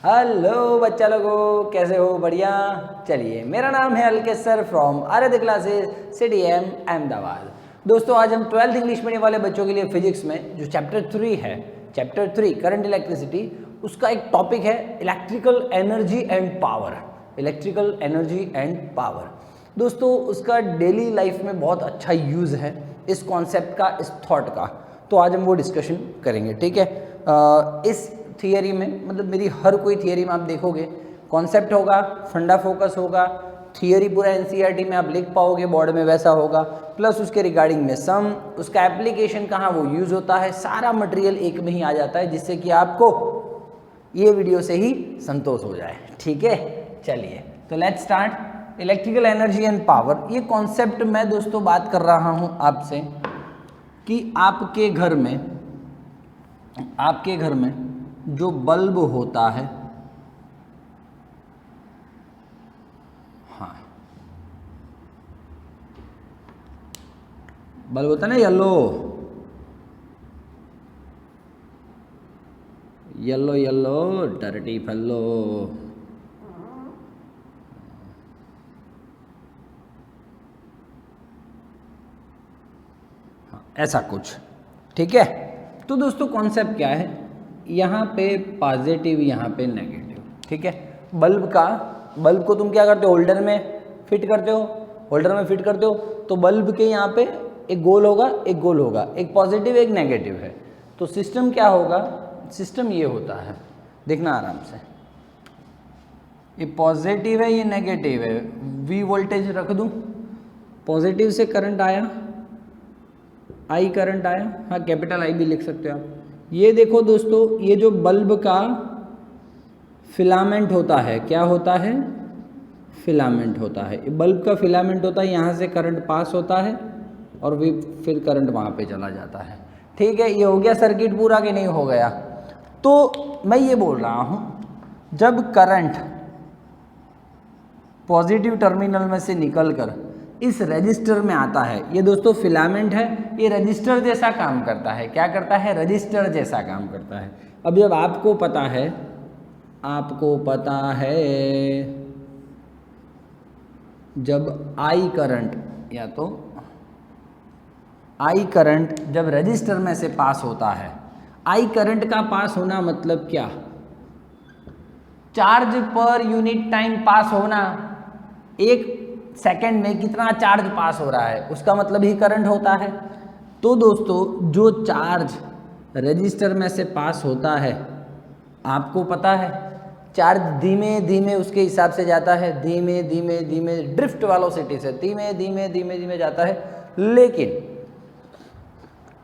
Hello बच्चा लोगों, कैसे हो? बढ़िया। चलिए, मेरा नाम है अलकेश सर फ्रॉम आराध्य क्लासेस CDM अहमदाबाद। दोस्तों, आज हम 12th इंग्लिश मीडियम वाले बच्चों के लिए फिजिक्स में जो चैप्टर 3 है, चैप्टर 3 करंट इलेक्ट्रिसिटी, उसका एक टॉपिक है electrical energy and power. Electrical energy and power दोस्तों, उसका डेली लाइफ में बहुत अच्छा यूज़ है, इस कॉन्सेप्ट का, इस थॉट का। तो आज हम वो डिस्कशन करेंगे, ठीक है। इस थियरी में, मतलब मेरी हर कोई थियरी में आप देखोगे कॉन्सेप्ट होगा, फंडा फोकस होगा, थियरी पूरा NCERT में आप लिख पाओगे, बोर्ड में वैसा होगा, प्लस उसके रिगार्डिंग में सम, उसका एप्लीकेशन कहाँ वो यूज़ होता है, सारा मटेरियल एक में ही आ जाता है, जिससे कि आपको ये वीडियो से ही संतोष हो जाए, ठीक है। चलिए, तो let's start. Electrical energy and power, ये कॉन्सेप्ट मैं दोस्तों बात कर रहा हूँ आपसे कि आपके घर में जो बल्ब होता है, हाँ, बल्ब होता है ना, yellow yellow yellow dirty fellow, हाँ, ऐसा कुछ, ठीक है। तो दोस्तों कॉन्सेप्ट क्या है, यहाँ पे पॉजिटिव, यहाँ पे नेगेटिव, ठीक है। बल्ब को तुम क्या करते हो, होल्डर में फिट करते हो, तो बल्ब के यहाँ पे एक गोल होगा, एक पॉजिटिव एक नेगेटिव है। तो सिस्टम क्या होगा, सिस्टम ये होता है, देखना आराम से, ये पॉजिटिव है, ये नेगेटिव है, V वोल्टेज रख दूँ, पॉजिटिव से करंट आया, I करंट आया, हाँ कैपिटल I भी लिख सकते हो आप। ये देखो दोस्तों, ये जो बल्ब का फिलामेंट होता है, क्या होता है, फिलामेंट होता है, बल्ब का फिलामेंट होता है, यहाँ से करंट पास होता है और फिर करंट वहाँ पे चला जाता है, ठीक है। ये हो गया सर्किट पूरा कि नहीं हो गया। तो मैं ये बोल रहा हूँ, जब करंट पॉजिटिव टर्मिनल में से निकलकर इस रजिस्टर में आता है, ये दोस्तों फिलामेंट है, ये रजिस्टर जैसा काम करता है, क्या करता है, रजिस्टर जैसा काम करता है। अब जब आपको पता है जब I करंट, या तो I करंट जब रजिस्टर में से पास होता है, I करंट का पास होना मतलब क्या, charge per unit time pass होना, एक सेकंड में कितना चार्ज पास हो रहा है, उसका मतलब ही करंट होता है। तो दोस्तों, जो चार्ज रजिस्टर में से पास होता है, आपको पता है चार्ज धीमे धीमे उसके हिसाब से जाता है, धीमे धीमे ड्रिफ्ट वेलोसिटी से धीमे धीमे जाता है।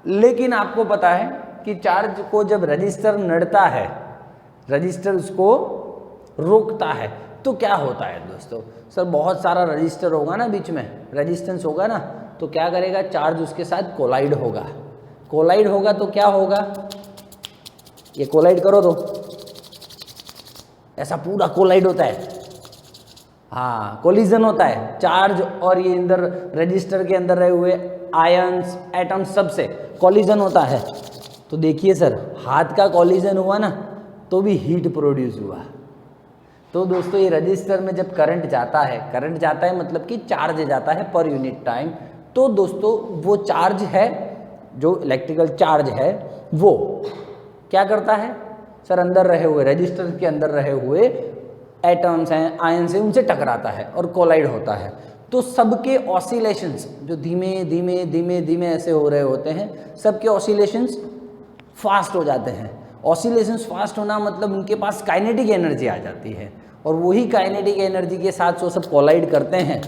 लेकिन आपको पता है कि चार्ज को जब रजिस्टर नड़ता है, रजिस्टर उसको रोकता है, तो क्या होता है दोस्तों, सर बहुत सारा रजिस्टर होगा ना, बीच में रेजिस्टेंस होगा ना, तो क्या करेगा, चार्ज उसके साथ कोलाइड होगा तो क्या होगा, ये कोलाइड करो तो ऐसा पूरा कोलाइड होता है, हाँ कोलिजन होता है, चार्ज और ये अंदर रजिस्टर के अंदर रहे हुए आयंस एटम्स सबसे कोलिजन होता है। तो देखिए सर, हाथ का कोलिजन हुआ ना तो भी हीट प्रोड्यूस हुआ। तो दोस्तों, ये रजिस्टर में जब करंट जाता है मतलब कि चार्ज जाता है पर यूनिट टाइम। तो दोस्तों, वो चार्ज है, जो इलेक्ट्रिकल चार्ज है, वो क्या करता है सर, अंदर रहे हुए रजिस्टर के अंदर रहे हुए एटम्स हैं, आयंस हैं, उनसे टकराता है और कोलाइड होता है। तो सबके ऑसिलेशंस जो धीमे ऐसे हो रहे होते हैं, सबके ऑसिलेशंस फास्ट हो जाते हैं। ऑसिलेशंस फास्ट होना मतलब उनके पास काइनेटिक एनर्जी आ जाती है, और वही काइनेटिक एनर्जी के साथ वो सब कोलाइड करते हैं,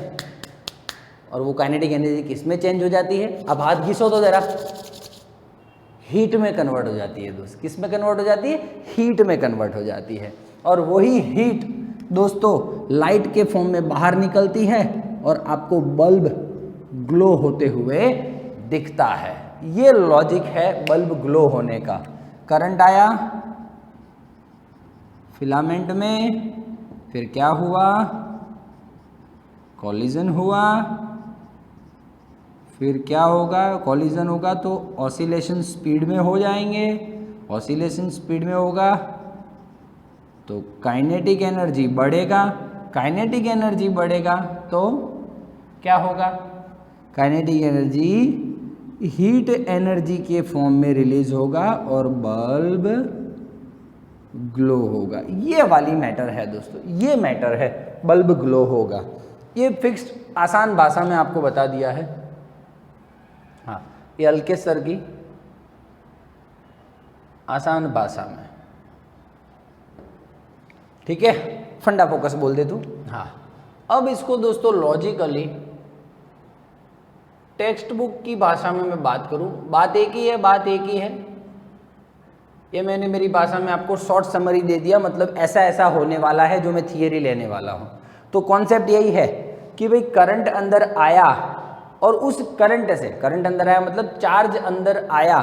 और वो काइनेटिक एनर्जी किस में चेंज हो जाती है, अब हाथ घिसो तो जरा, हीट में कन्वर्ट हो जाती है दोस्त। किस में कन्वर्ट हो जाती है, हीट में कन्वर्ट हो जाती है। और वही हीट दोस्तों लाइट के फॉर्म में बाहर निकलती है और आपको बल्ब ग्लो होते हुए दिखता है। ये लॉजिक है बल्ब ग्लो होने का। करंट आया फिलामेंट में, फिर क्या हुआ, कॉलिजन हुआ, फिर क्या होगा, कॉलिजन होगा तो ऑसिलेशन स्पीड में हो जाएंगे, ऑसिलेशन स्पीड में होगा तो काइनेटिक एनर्जी बढ़ेगा, काइनेटिक एनर्जी बढ़ेगा तो क्या होगा, काइनेटिक एनर्जी हीट एनर्जी के फॉर्म में रिलीज होगा और बल्ब ग्लो होगा। ये वाली मैटर है दोस्तों, ये मैटर है, बल्ब ग्लो होगा। ये फिक्स्ड आसान भाषा में आपको बता दिया है। हाँ, ये हल्के सर की आसान भाषा में, ठीक है, फंडा फोकस बोल दे तू। हाँ, अब इसको दोस्तों लॉजिकली टेक्स्ट बुक की भाषा में मैं बात करूं, बात एक ही है, बात एक ही है। ये मैंने मेरी भाषा में आपको शॉर्ट समरी दे दिया, मतलब ऐसा ऐसा होने वाला है जो मैं थियरी लेने वाला हूं। तो कॉन्सेप्ट यही है कि भाई करंट अंदर आया और उस करंट से, करंट अंदर आया मतलब चार्ज अंदर आया,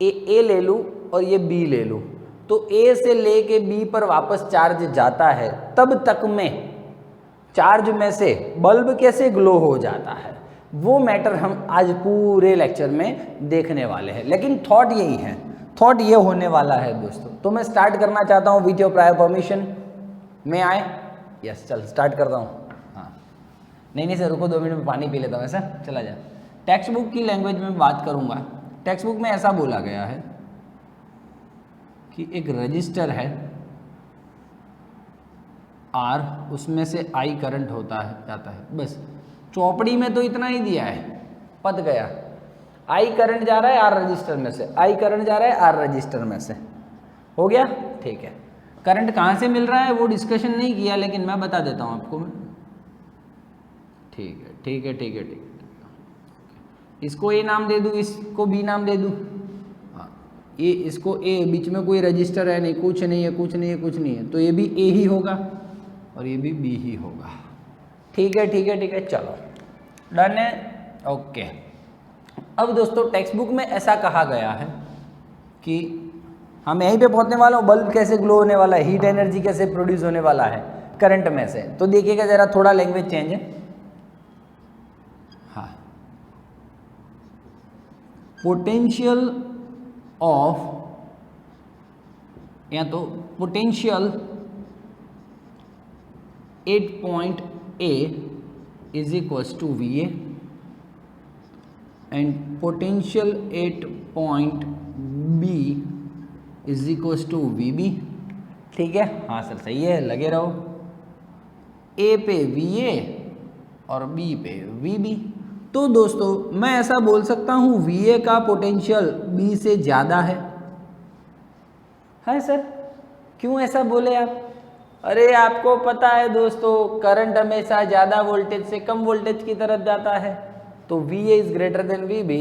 ए ले लूँ और ये बी ले लूँ, तो ए से लेके बी पर वापस चार्ज जाता है, तब तक में चार्ज में से बल्ब कैसे ग्लो हो जाता है, वो मैटर हम आज पूरे लेक्चर में देखने वाले हैं। लेकिन थॉट यही है, थॉट ये होने वाला है दोस्तों। तो मैं स्टार्ट करना चाहता हूँ विथ योर प्रायर परमिशन। मैं आए, यस, चल स्टार्ट करता हूँ। हाँ, नहीं सर रुको 2 मिनट में पानी पी लेता हूँ, ऐसा चला जाए। टेक्स्ट बुक की लैंग्वेज में बात करूँगा। टेक्स्ट बुक में ऐसा बोला गया है कि एक रजिस्टर है R, उसमें से I करंट होता है, जाता है, बस चौपड़ी में तो इतना ही दिया है, पत गया। I करंट जा रहा है R रजिस्टर में से, I करंट जा रहा है R रजिस्टर में से, हो गया, ठीक है। करंट कहाँ से मिल रहा है वो डिस्कशन नहीं किया, लेकिन मैं बता देता हूँ आपको मैं, ठीक है ठीक है ठीक है ठीक है। इसको A नाम दे दूँ, इसको B नाम दे दूँ, हाँ, ये इसको A, बीच में कोई रजिस्टर है नहीं, कुछ नहीं है, कुछ नहीं है, कुछ नहीं है, तो ये भी A ही होगा और ये भी B ही होगा। ठीक है ठीक है ठीक है, चलो डन है, ओके। अब दोस्तों टेक्स्ट बुक में ऐसा कहा गया है कि हम यहीं पे पहुंचने वाला हूँ, बल्ब कैसे ग्लो होने वाला है, हीट एनर्जी कैसे प्रोड्यूस होने वाला है करंट में से। तो देखिएगा जरा, थोड़ा लैंग्वेज चेंज है। हाँ, पोटेंशियल ऑफ, या तो potential at point A is equals to VA and potential at point B is equals to VB। ठीक है, हाँ सर सही है, लगे रहो। A पे VA और B पे VB। तो दोस्तों मैं ऐसा बोल सकता हूँ VA का पोटेंशियल B से ज़्यादा है। हाँ सर, क्यों ऐसा बोले आप? अरे आपको पता है दोस्तों, करंट हमेशा ज़्यादा वोल्टेज से कम वोल्टेज की तरफ जाता है, तो VA is greater than VB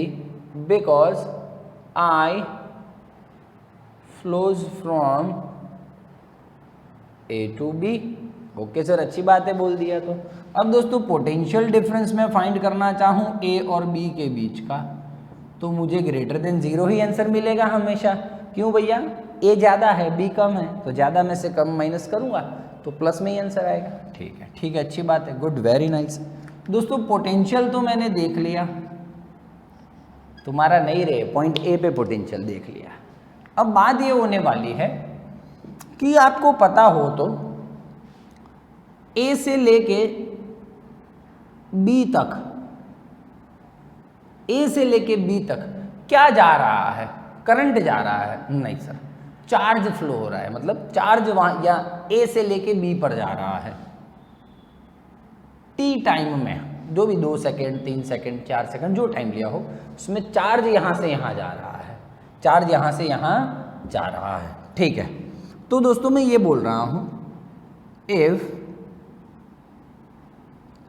because I flows from A to B। Okay sir, अच्छी बात है, बोल दिया। तो अब दोस्तों पोटेंशियल डिफरेंस में फाइंड करना चाहूँ A और B के बीच का, तो मुझे ग्रेटर देन 0 ही आंसर मिलेगा हमेशा। क्यों भैया? A ज़्यादा है, B कम है, तो ज़्यादा में से कम माइनस करूँगा तो प्लस में ही आंसर आएगा। ठीक है ठीक है, अच्छी बात है, गुड, वेरी नाइस। दोस्तों पोटेंशियल तो मैंने देख लिया, तुम्हारा नहीं रहे, पॉइंट A पे पोटेंशियल देख लिया। अब बात ये होने वाली है कि आपको पता हो तो A से लेके B तक, A से लेके B तक क्या जा रहा है? करंट जा रहा है? नहीं सर, चार्ज फ्लो हो रहा है, मतलब चार्ज वहां या A से लेके B पर जा रहा है। T टाइम में, जो भी 2 सेकेंड 3 सेकेंड 4 सेकेंड जो टाइम लिया हो, उसमें चार्ज यहां से यहां जा रहा है, चार्ज यहां से यहां जा रहा है। ठीक है, तो दोस्तों मैं ये बोल रहा हूं, इफ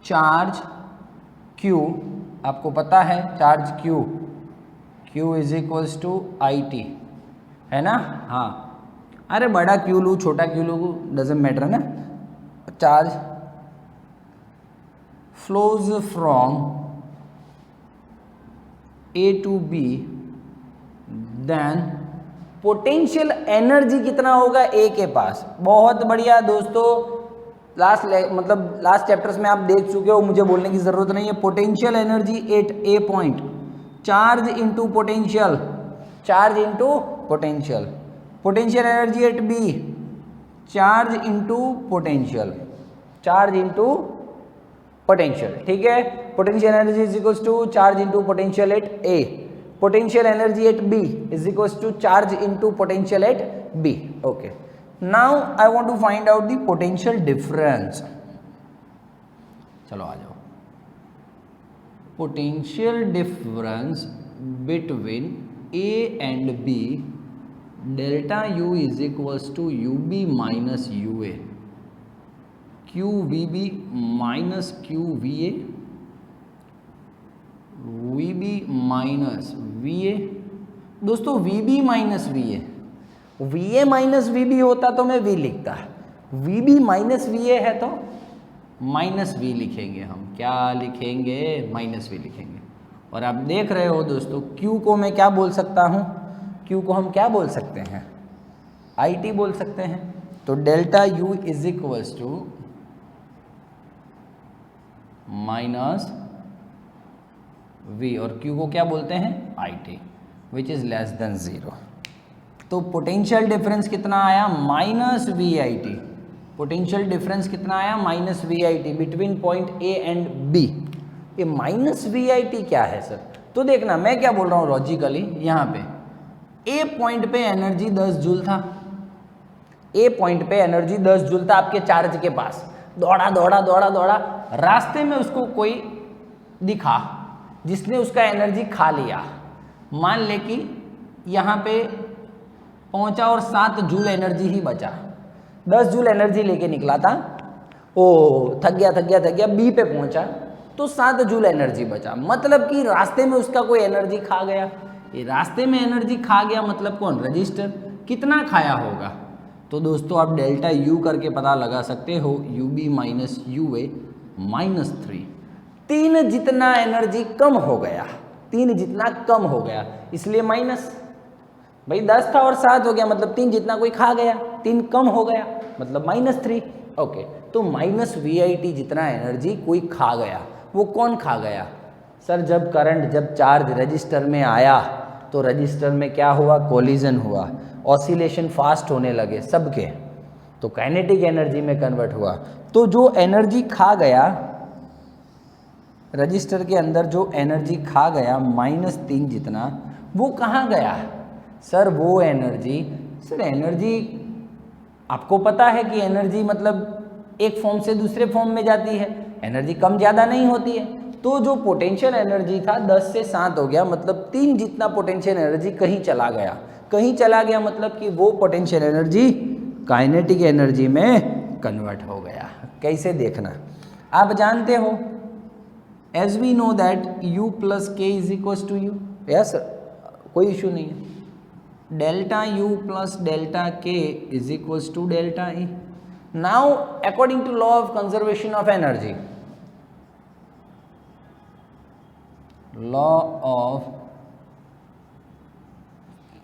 चार्ज Q, आपको पता है charge Q is equals to IT, है ना? हाँ, अरे बड़ा Q लूँ छोटा Q लूँ डजेंट मैटर ना। Charge flows from A to B, then potential energy कितना होगा A के पास? बहुत बढ़िया दोस्तों, लास्ट चैप्टर्स में आप देख चुके हो, मुझे बोलने की जरूरत नहीं है। Potential energy at A point, charge into potential, charge into potential. Potential energy at B, charge into potential, charge into potential, ठीक है। Potential energy is equals to charge into potential at A, potential energy at B is equals to charge into potential at B. Okay, now I want to find out the potential difference. चलो आ जाओ, potential difference between A and B, delta you is equals to U B minus U A, Q V B minus Q V A, V B minus V A. दोस्तों V B minus V A minus V B होता तो मैं V लिखता, V B minus V A है तो minus we लिखेंगे हम, क्या लिखेंगे, माइनस वी लिखेंगे। और आप देख रहे हो दोस्तों Q को मैं क्या बोल सकता हूँ, Q को हम क्या बोल सकते हैं, IT बोल सकते हैं। तो delta U is equals to minus V और Q को क्या बोलते हैं, IT, which is less than 0। तो पोटेंशियल डिफरेंस कितना आया, माइनस VIT, पोटेंशियल डिफरेंस कितना आया, minus VIT between point A and B। ये माइनस VIT क्या है सर, तो देखना मैं क्या बोल रहा हूँ लॉजिकली, यहाँ पे A पॉइंट पे एनर्जी 10 जूल था, A पॉइंट पे एनर्जी 10 जूल था आपके चार्ज के पास, दौड़ा दौड़ा दौड़ा दौड़ा, रास्ते में उसको कोई दिखा जिसने उसका एनर्जी खा लिया। मान ले कि यहाँ पे पहुँचा और 7 जूल एनर्जी ही बचा, 10 जूल एनर्जी लेके निकला था, ओ थक गया बी पे पहुँचा तो 7 जूल एनर्जी बचा, मतलब कि रास्ते में उसका कोई एनर्जी खा गया। ये रास्ते में एनर्जी खा गया मतलब कौन, रजिस्टर, कितना खाया होगा। तो दोस्तों आप डेल्टा यू करके पता लगा सकते हो, U B minus U A minus 3, 3 जितना एनर्जी कम हो गया, 3 जितना कम हो गया, इसलिए माइनस। भाई 10 था और 7 हो गया मतलब 3 जितना कोई खा गया, 3 कम हो गया मतलब माइनस 3। ओके, तो माइनस VIT जितना एनर्जी कोई खा गया, वो कौन खा गया सर, जब करंट, जब चार्ज रजिस्टर में आया तो रजिस्टर में क्या हुआ, कोलिजन हुआ, ऑसिलेशन फास्ट होने लगे सबके, तो काइनेटिक एनर्जी में कन्वर्ट हुआ। तो जो एनर्जी खा गया रजिस्टर के अंदर, जो एनर्जी खा गया -3 जितना, वो कहाँ गया सर, वो एनर्जी, सर एनर्जी आपको पता है कि एनर्जी मतलब एक फॉर्म से दूसरे फॉर्म में जाती है, एनर्जी कम ज़्यादा नहीं होती है। तो जो पोटेंशियल एनर्जी था 10 से 7 हो गया, मतलब 3 जितना पोटेंशियल एनर्जी कहीं चला गया, कहीं चला गया मतलब कि वो पोटेंशियल एनर्जी काइनेटिक एनर्जी में कन्वर्ट हो गया। कैसे देखना, आप जानते हो as we know that U plus K is equals to U, yes कोई इशू नहीं है, delta U plus delta K is equals to delta E। Now according to law of conservation of energy, law of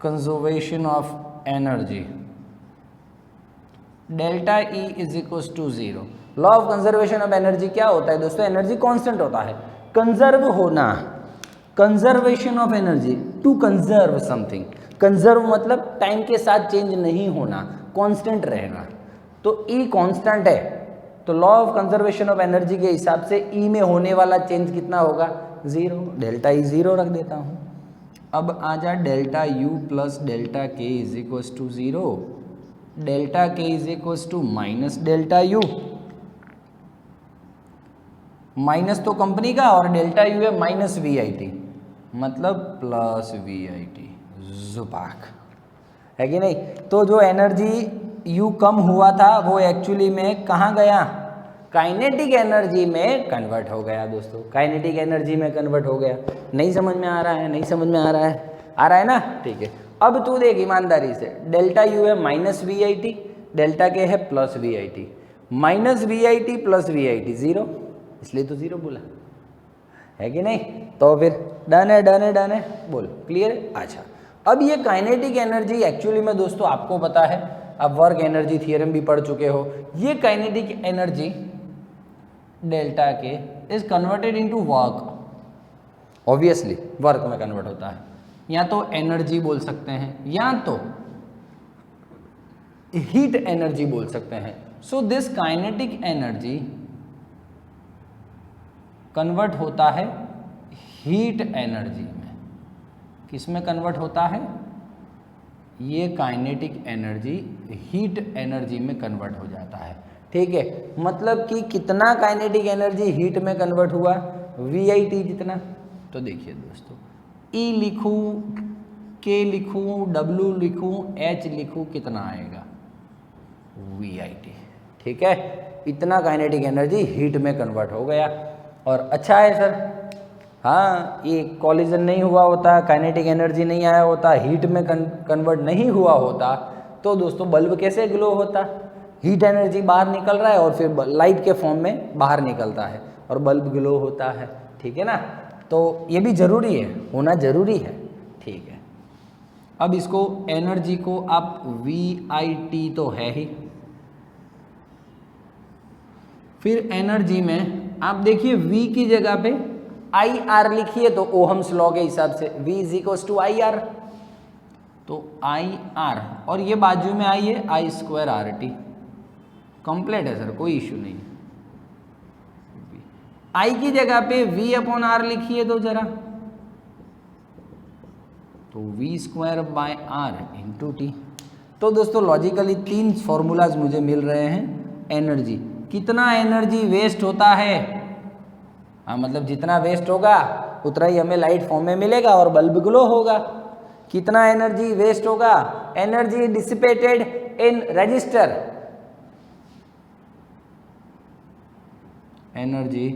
conservation of energy, delta E is equals to 0। Law of conservation of energy क्या होता है दोस्तों, energy constant होता है, conserve होना, conservation of energy, to conserve something, conserve मतलब time के साथ चेंज नहीं होना, कांस्टेंट रहना, तो E कांस्टेंट है, तो law of conservation of energy के हिसाब से E में होने वाला चेंज कितना होगा, 0, डेल्टा E 0 रख देता हूँ। अब आ जा delta U plus delta K is equals to 0, delta K is equals to minus delta U, minus तो कंपनी का और डेल्टा U है माइनस VIT, मतलब प्लस VIT, जुबाक है कि नहीं। तो जो एनर्जी U कम हुआ था वो एक्चुअली में कहाँ गया, काइनेटिक एनर्जी में कन्वर्ट हो गया दोस्तों, काइनेटिक एनर्जी में कन्वर्ट हो गया। नहीं समझ में आ रहा है, नहीं समझ में आ रहा है, आ रहा है ना, ठीक है। अब तू देख ईमानदारी से, डेल्टा U है माइनस VIT, डेल्टा K है plus VIT, minus VIT plus VIT 0, इसलिए तो 0 बोला है कि नहीं। तो फिर डन है, डन है, डन है, बोल क्लियर है। अच्छा, अब ये काइनेटिक एनर्जी एक्चुअली में दोस्तों आपको पता है, अब वर्क एनर्जी थ्योरम भी पढ़ चुके हो, ये kinetic energy delta K is converted into work, obviously work में कन्वर्ट होता है, या तो एनर्जी बोल सकते हैं या तो हीट एनर्जी बोल सकते हैं। So this kinetic energy convert होता है हीट एनर्जी में। किस में कन्वर्ट होता है? ये काइनेटिक एनर्जी हीट एनर्जी में कन्वर्ट हो जाता है। ठीक है, मतलब कि कितना काइनेटिक एनर्जी हीट में कन्वर्ट हुआ? VIT जितना। तो देखिए दोस्तों, E लिखूं, K लिखूं, W लिखूं, H लिखूं, कितना आएगा? VIT। ठीक है, इतना काइनेटिक एनर्जी हीट में कन्वर्ट हो गया। और अच्छा है सर, हाँ, ये कॉलिजन नहीं हुआ होता, काइनेटिक एनर्जी नहीं आया होता, हीट में कन्वर्ट नहीं हुआ होता, तो दोस्तों बल्ब कैसे ग्लो होता? हीट एनर्जी बाहर निकल रहा है और फिर लाइट के फॉर्म में बाहर निकलता है और बल्ब ग्लो होता है। ठीक है ना, तो ये भी जरूरी है, होना जरूरी है। ठीक है, अब इसको एनर्जी को आप VIT तो है ही, फिर एनर्जी में आप देखिए V की जगह पे IR लिखिए तो ओहम्स लॉ के हिसाब से V = IR, तो IR और ये बाजू में I है I²RT। कंप्लीट है सर, कोई इश्यू नहीं। I की जगह पे V/R लिखिए तो जरा, तो V²/R × T। तो दोस्तों लॉजिकली 3 फॉर्मूलाज मुझे मिल रहे हैं। एनर्जी, कितना एनर्जी वेस्ट होता है, हाँ मतलब जितना वेस्ट होगा उतना ही हमें लाइट फॉर्म में मिलेगा और बल्ब ग्लो होगा। कितना एनर्जी वेस्ट होगा? Energy dissipated in register, energy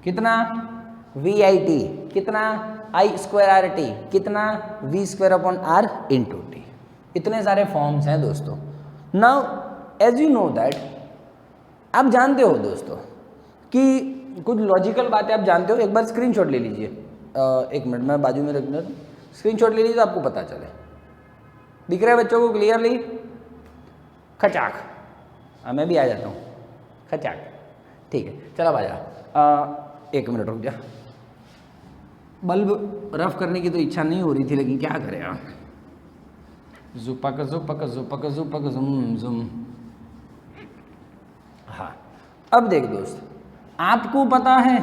कितना? VIT कितना? I²RT कितना? V²/R × T। इतने सारे फॉर्म्स हैं दोस्तों। Now as you know that, आप जानते हो दोस्तों कि कुछ लॉजिकल बातें आप जानते हो। एक बार स्क्रीनशॉट ले लीजिए, एक मिनट मैं बाजू में रखना, स्क्रीनशॉट ले लीजिए तो आपको पता चले। दिख रहा है बच्चों को क्लियरली? खचाक, मैं भी आ जाता हूँ, खचाक। ठीक है, चला बाजा, एक मिनट रुक जा। बल्ब रफ करने की तो इच्छा नहीं हो रही थी, लेकिन क्या करें आप। जुपक जुपक जुपक जुपक जुम जुम। हाँ, अब देख दोस्त, आपको पता है,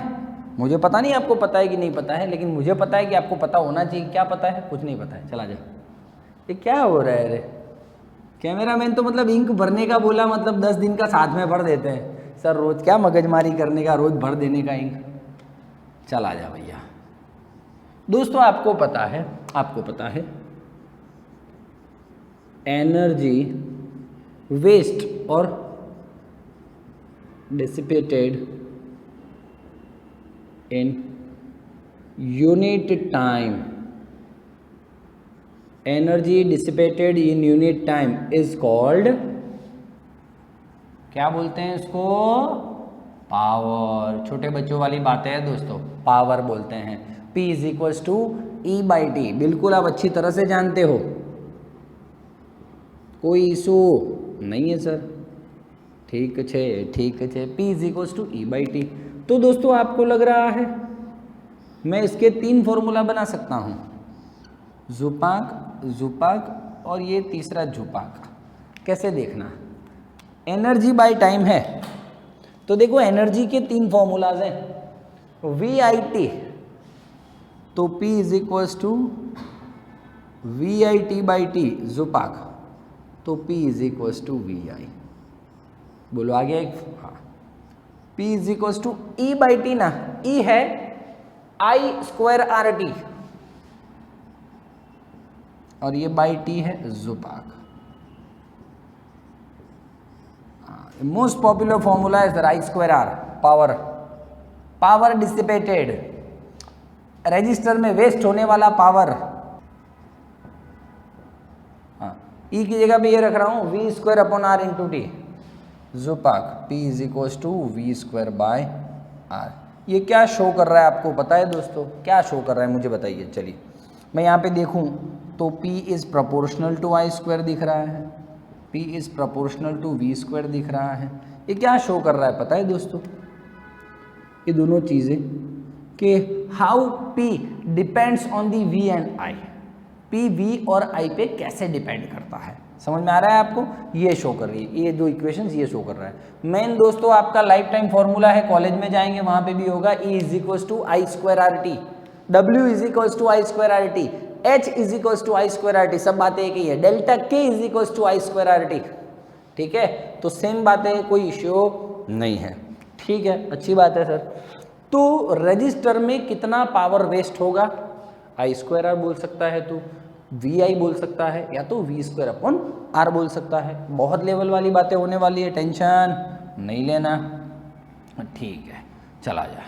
मुझे पता नहीं आपको पता है कि नहीं पता है, लेकिन मुझे पता है कि आपको पता होना चाहिए। क्या पता है? कुछ नहीं पता है, चला जा। ये क्या हो रहा है रे? कैमरामैन तो मतलब इंक भरने का बोला, मतलब 10 दिन का साथ में भर देते हैं सर। रोज क्या मगजमारी करने का, रोज भर देने का इंक। चला जा भैया। दोस्तों आपको पता है एनर्जी वेस्ट और dissipated in unit time, energy dissipated in unit time is called, क्या बोलते हैं इसको? पावर। छोटे बच्चों वाली बातें हैं दोस्तों, पावर बोलते हैं। P = E/T, बिल्कुल आप अच्छी तरह से जानते हो, कोई इशू नहीं है सर। ठीक है, P = E/T। तो दोस्तों आपको लग रहा है मैं इसके 3 फॉर्मूला बना सकता हूँ, जुपाक और ये तीसरा झुपाक। कैसे देखना? एनर्जी बाय टाइम है, तो देखो एनर्जी के 3 फॉर्मूलाज हैं। VIT, तो P = VIT/T, जुपाक, तो P = VI। बोलो आगे एक, हाँ, P = E/T ना, E है I²RT और ये बाई T है जुपाक। मोस्ट पॉपुलर फॉर्मूला है sir I²R, power dissipated, register में वेस्ट होने वाला पावर। हाँ, E की जगह पे ये रख रहा हूँ V²/R × T, जुपाक P = V²/R। ये क्या शो कर रहा है आपको पता है दोस्तों? क्या शो कर रहा है मुझे बताइए। चलिए मैं यहाँ पे देखूँ तो P is proportional to I² दिख रहा है, P is proportional to V² दिख रहा है। ये क्या शो कर रहा है पता है दोस्तों? ये दोनों चीज़ें कि how P depends on the V and I, P V और I पे कैसे डिपेंड करता है। समझ में आ रहा है आपको? ये शो कर रही है, ये दो इक्वेशंस ये शो कर रहा है। मेन दोस्तों आपका लाइफ टाइम फॉर्मूला है, कॉलेज में जाएंगे वहां पे भी होगा, E is equals to I square R T, W is equals to I square R T, H is equals to I square R T, सब बातें एक ही है। Delta K is equals to I square R T, ठीक है, तो same बातें, कोई इश्यू नहीं है, ठीक है, अच्छी बात है सर। तो रजिस्टर में कितना पावर वेस्ट होगा, आई स्क्वायर आर बोल सकता है तू, वी आई बोल सकता है, या तो वी स्क्वायर अपॉन आर बोल सकता है। बहुत लेवल वाली बातें होने वाली है, टेंशन नहीं लेना, ठीक है, चला जा।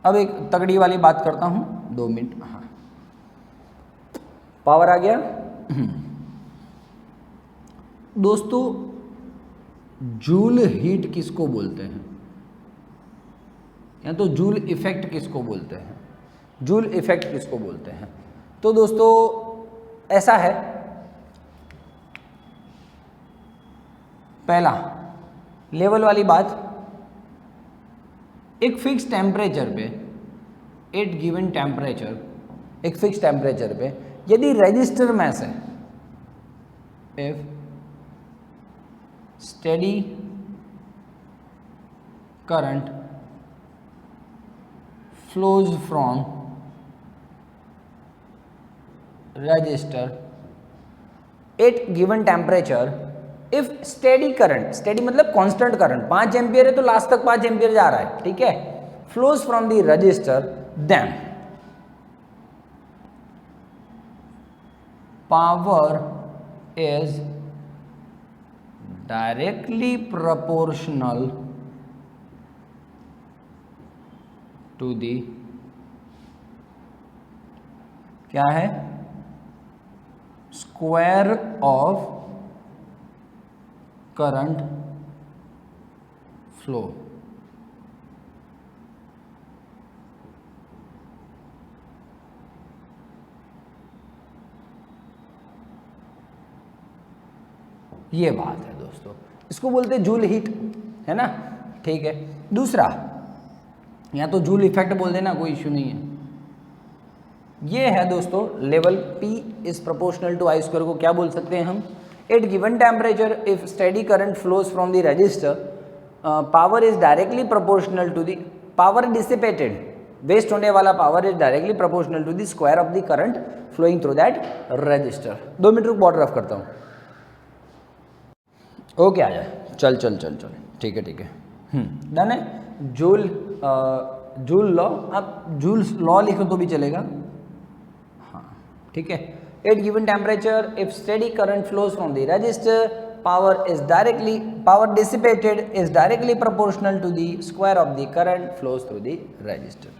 अब एक तगड़ी वाली बात करता हूं, 2 मिनट। हाँ, पावर आ गया दोस्तों। जूल हीट किसको बोलते हैं, या तो जूल इफेक्ट किसको बोलते हैं, जूल इफेक्ट किसको बोलते हैं? तो दोस्तों ऐसा है, पहला लेवल वाली बात, एक फिक्स टेम्परेचर पे, एट गिवन टेम्परेचर, एक फिक्स टेम्परेचर पे यदि रजिस्टर में से if steady current flows from register at given temperature, if steady current, steady मतलब constant current, 5 एम्पियर है तो लास्ट तक 5 एम्पियर जा रहा है, ठीक है, flows from the register, then power is directly proportional to the, क्या है, स्क्वायर ऑफ करंट फ्लो। ये बात है दोस्तों, इसको बोलते हैं जूल हीट, है ना, ठीक है। दूसरा, या तो जूल इफेक्ट बोल देना, कोई इश्यू नहीं है। ये है दोस्तों level P is proportional to I square को क्या बोल सकते हैं हम, at given temperature if steady current flows from the resistor, power is directly proportional to the power dissipated, waste होने वाला power is directly proportional to the square of the current flowing through that resistor. 2 minute रुक, बॉर्डर ऑफ करता हूँ। Okay, आ जाए, चल चल चल चल, ठीक है ठीक है, डन है। जूल लॉ, आप जूल लॉ लिखो तो भी चलेगा, हाँ ठीक है। At given temperature if steady current flows from the resistor, power dissipated is directly proportional to the square of the current flows through the resistor.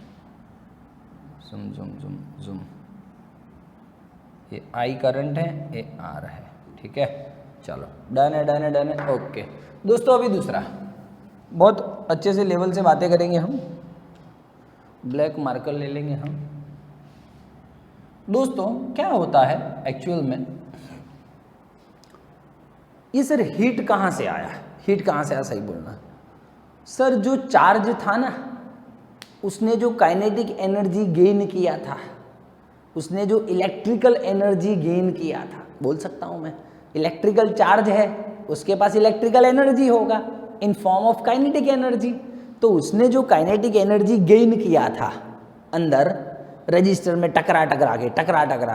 जुम जुम जुम जुम, ये आई करंट है, ये आर है, ठीक है, चलो डन है डन है डन है, ओके। दोस्तों अभी दूसरा, बहुत अच्छे से लेवल से बातें करेंगे हम, ब्लैक मार्कर ले लेंगे हम। दोस्तों क्या होता है एक्चुअल में, ये सर हीट कहाँ से आया, हीट कहाँ से आया, सही बोलना सर। जो चार्ज था ना, उसने जो काइनेटिक एनर्जी गेन किया था, उसने जो इलेक्ट्रिकल एनर्जी गेन किया था, बोल सकता हूँ मैं, इलेक्ट्रिकल चार्ज है, उसके पास इलेक्ट्रिकल एनर्जी होगा in form of kinetic energy. तो उसने जो काइनेटिक एनर्जी गेन किया था अंदर रजिस्टर में टकरा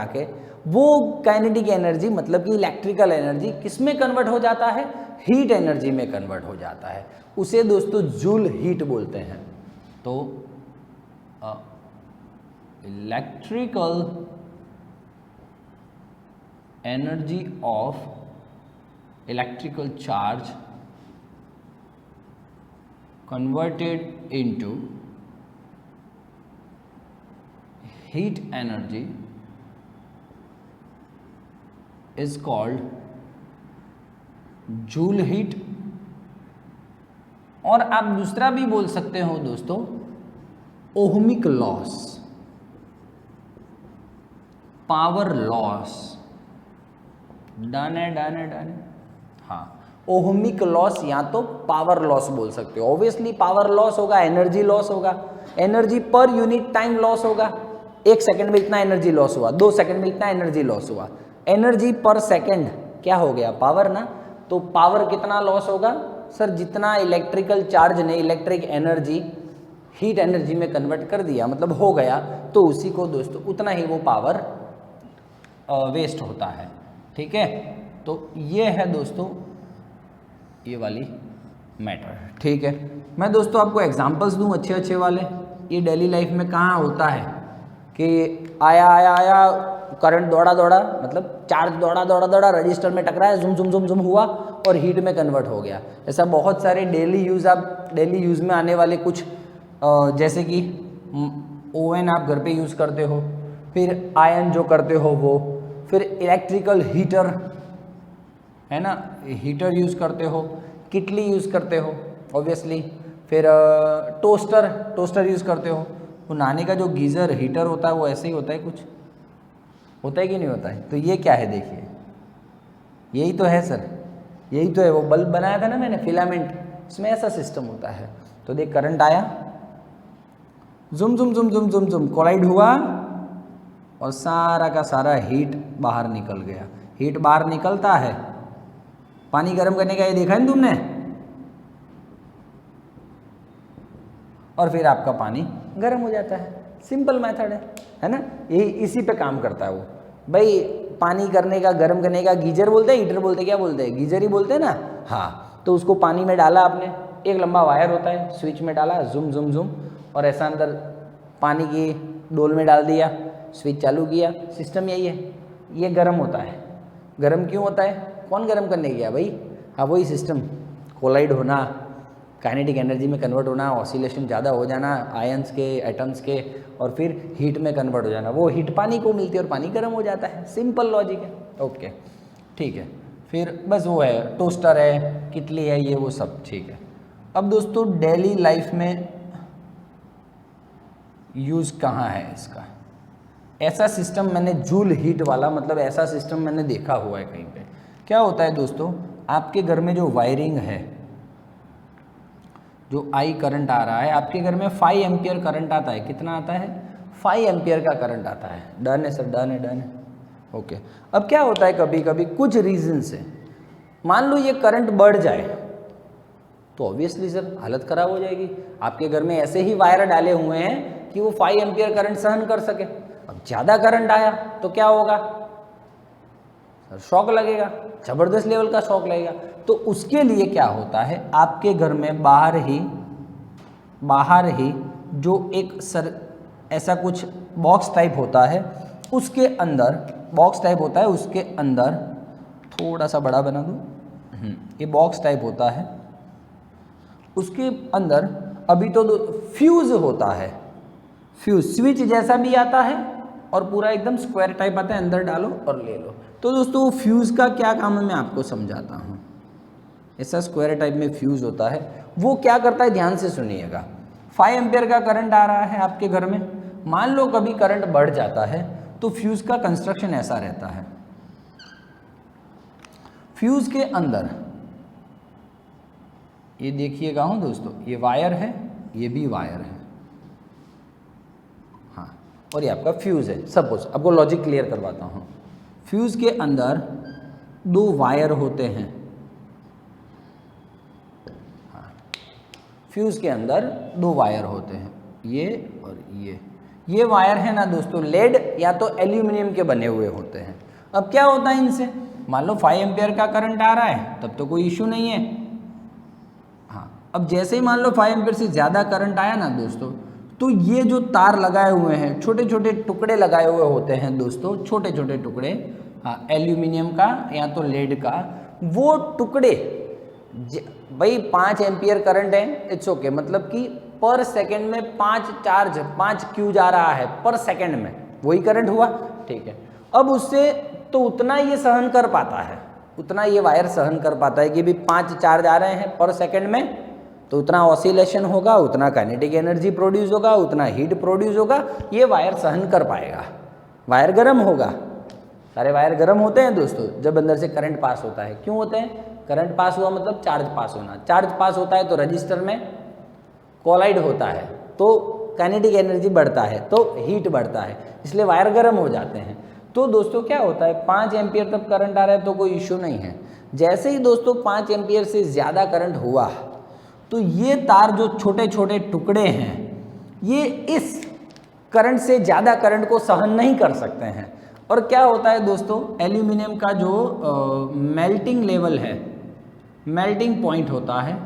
के, वो काइनेटिक एनर्जी मतलब कि इलेक्ट्रिकल एनर्जी किस में कन्वर्ट हो जाता है, हीट एनर्जी में कन्वर्ट हो जाता है। उसे दोस्तों जूल हीट बोलते हैं। तो electrical energy of electrical charge converted into heat energy is called joule heat. और आप दूसरा भी बोल सकते हो दोस्तों, ohmic loss, power loss. Done है डन है डन है, हाँ ओहमिक लॉस या तो पावर लॉस बोल सकते हो। ऑब्वियसली पावर लॉस होगा, एनर्जी लॉस होगा, energy per unit time loss होगा। 1 सेकंड में इतना एनर्जी लॉस हुआ, 2 सेकंड में इतना एनर्जी लॉस हुआ। एनर्जी पर सेकंड क्या हो गया, पावर ना। तो पावर कितना लॉस होगा सर, जितना इलेक्ट्रिकल चार्ज ने इलेक्ट्रिक एनर्जी हीट एनर्जी में कन्वर्ट कर दिया, मतलब हो गया, तो उसी को दोस्तों उतना ही वो पावर वेस्ट होता है। ठीक है, तो ये है दोस्तों ये वाली मैटर। ठीक है, मैं दोस्तों आपको एग्जांपल्स दूं अच्छे अच्छे वाले। ये डेली लाइफ में कहाँ होता है कि आया करंट दौड़ा मतलब चार्ज दौड़ा रजिस्टर में टकराया, जुम जुम हुआ और हीट में कन्वर्ट हो गया। ऐसा बहुत सारे डेली यूज़ में आने वाले कुछ जैसे कि ओवन आप घर पे यूज़ करते हो, फिर आयन जो करते हो वो, फिर इलेक्ट्रिकल हीटर है ना, हीटर यूज़ करते हो, किटली यूज़ करते हो ऑब्वियसली, फिर टोस्टर यूज़ करते हो। वो नहाने का जो गीज़र हीटर होता है वो ऐसे ही होता है, कुछ होता है कि नहीं होता है। तो ये क्या है देखिए, यही तो है सर, यही तो है वो बल्ब बनाया था ना मैंने, फिलामेंट, इसमें ऐसा सिस्टम होता है। तो देख करंट आया, जुम कोलाइड हुआ और सारा का सारा हीट बाहर निकल गया। हीट बाहर निकलता है, पानी गर्म करने का ये देखा है तुमने, और फिर आपका पानी गर्म हो जाता है। सिंपल मेथड है ना, यही इसी पे काम करता है वो। भाई पानी करने का, गर्म करने का गीजर बोलते हैं, हीटर बोलते हैं, क्या बोलते हैं, गीजर ही बोलते हैं ना। हाँ, तो उसको पानी में डाला आपने, एक लंबा वायर होता है, स्विच में डाला, जुम और ऐसा अंदर पानी की डोल में डाल दिया, स्विच चालू किया, सिस्टम यही है। ये गर्म होता है। गर्म क्यों होता है, कौन गर्म करने गया भाई, हाँ वही सिस्टम, कोलाइड होना, काइनेटिक एनर्जी में कन्वर्ट होना, ऑसिलेशन ज़्यादा हो जाना आयंस के, एटम्स के, और फिर हीट में कन्वर्ट हो जाना। वो हीट पानी को मिलती है और पानी गर्म हो जाता है। सिंपल लॉजिक है। ओके ठीक है, फिर बस वो है, टोस्टर है, किटली है, ये वो सब ठीक है। अब दोस्तों डेली लाइफ में यूज़ कहाँ है इसका, ऐसा सिस्टम मैंने जूल हीट वाला, मतलब ऐसा सिस्टम मैंने देखा हुआ है कहीं पे। क्या होता है दोस्तों, आपके घर में जो वायरिंग है, जो आई करंट आ रहा है, आपके घर में 5 एम्पियर करंट आता है। कितना आता है, 5 एम्पियर का करंट आता है। डन है सर, डन है। ओके, अब क्या होता है, कभी कभी कुछ रीज़न से मान लो ये करंट बढ़ जाए, तो ऑब्वियसली सर हालत ख़राब हो जाएगी। आपके घर में ऐसे ही वायर डाले हुए हैं कि वो 5 एम्पियर करंट सहन कर सके। अब ज़्यादा करंट आया तो क्या होगा सर, शॉक लगेगा, ज़बरदस्त लेवल का शॉक लगेगा। तो उसके लिए क्या होता है, आपके घर में बाहर ही जो एक ऐसा कुछ बॉक्स टाइप होता है, उसके अंदर बॉक्स टाइप होता है, उसके अंदर थोड़ा सा बड़ा बना दूँ, ये बॉक्स टाइप होता है, उसके अंदर अभी तो फ्यूज़ होता है। फ्यूज़ स्विच जैसा भी आता है और पूरा एकदम स्क्वायर टाइप आता है, अंदर डालो और ले लो। तो दोस्तों फ्यूज़ का क्या काम है मैं आपको समझाता हूँ। ऐसा स्क्वायर टाइप में फ्यूज़ होता है, वो क्या करता है, ध्यान से सुनिएगा। 5 एम्पियर का करंट आ रहा है आपके घर में, मान लो कभी करंट बढ़ जाता है, तो फ्यूज़ का कंस्ट्रक्शन ऐसा रहता है। फ्यूज़ के अंदर ये देखिएगा हूँ दोस्तों, ये वायर है, ये भी वायर है, हाँ, और ये आपका फ्यूज़ है। सपोज आपको लॉजिक क्लियर करवाता हूँ। फ्यूज़ के अंदर 2 वायर होते हैं, हाँ, फ्यूज़ के अंदर 2 वायर होते हैं, ये और ये वायर है ना दोस्तों, लेड या तो एल्यूमिनियम के बने हुए होते हैं। अब क्या होता है इनसे, मान लो 5 एम्पियर का करंट आ रहा है, तब तो कोई इशू नहीं है। हाँ, अब जैसे ही मान लो 5 एम्पियर से ज़्यादा करंट आया ना दोस्तों, तो ये जो तार लगाए हुए हैं, छोटे छोटे टुकड़े लगाए हुए होते हैं दोस्तों, छोटे छोटे टुकड़े, हाँ, एल्यूमिनियम का या तो लेड का, वो टुकड़े, भाई 5 एम्पियर करंट है, इट्स ओके, मतलब कि पर सेकंड में 5 क्यू जा रहा है पर सेकंड में, वही करंट हुआ, ठीक है। अब उससे तो उतना ये सहन कर पाता है, उतना ये वायर सहन कर पाता है कि भी 5 चार्ज आ रहे हैं पर सेकंड में, तो उतना ऑसिलेशन होगा, उतना काइनेटिक एनर्जी प्रोड्यूस होगा, उतना हीट प्रोड्यूस होगा, ये वायर सहन कर पाएगा। वायर गर्म होगा, सारे वायर गर्म होते हैं दोस्तों जब अंदर से करंट पास होता है। क्यों होते हैं, करंट पास हुआ मतलब चार्ज पास होना, चार्ज पास होता है तो रजिस्टर में कोलाइड होता है तो काइनेटिक एनर्जी बढ़ता है, तो हीट बढ़ता है, इसलिए वायर गर्म हो जाते हैं। तो दोस्तों क्या होता है, 5 एम्पियर तक करंट आ रहा है तो कोई इश्यू नहीं है। जैसे ही दोस्तों 5 एम्पियर से ज़्यादा करंट हुआ तो ये तार जो छोटे छोटे टुकड़े हैं ये इस करंट से ज़्यादा करंट को सहन नहीं कर सकते हैं। और क्या होता है दोस्तों, एल्यूमिनियम का जो मेल्टिंग लेवल है, मेल्टिंग पॉइंट होता है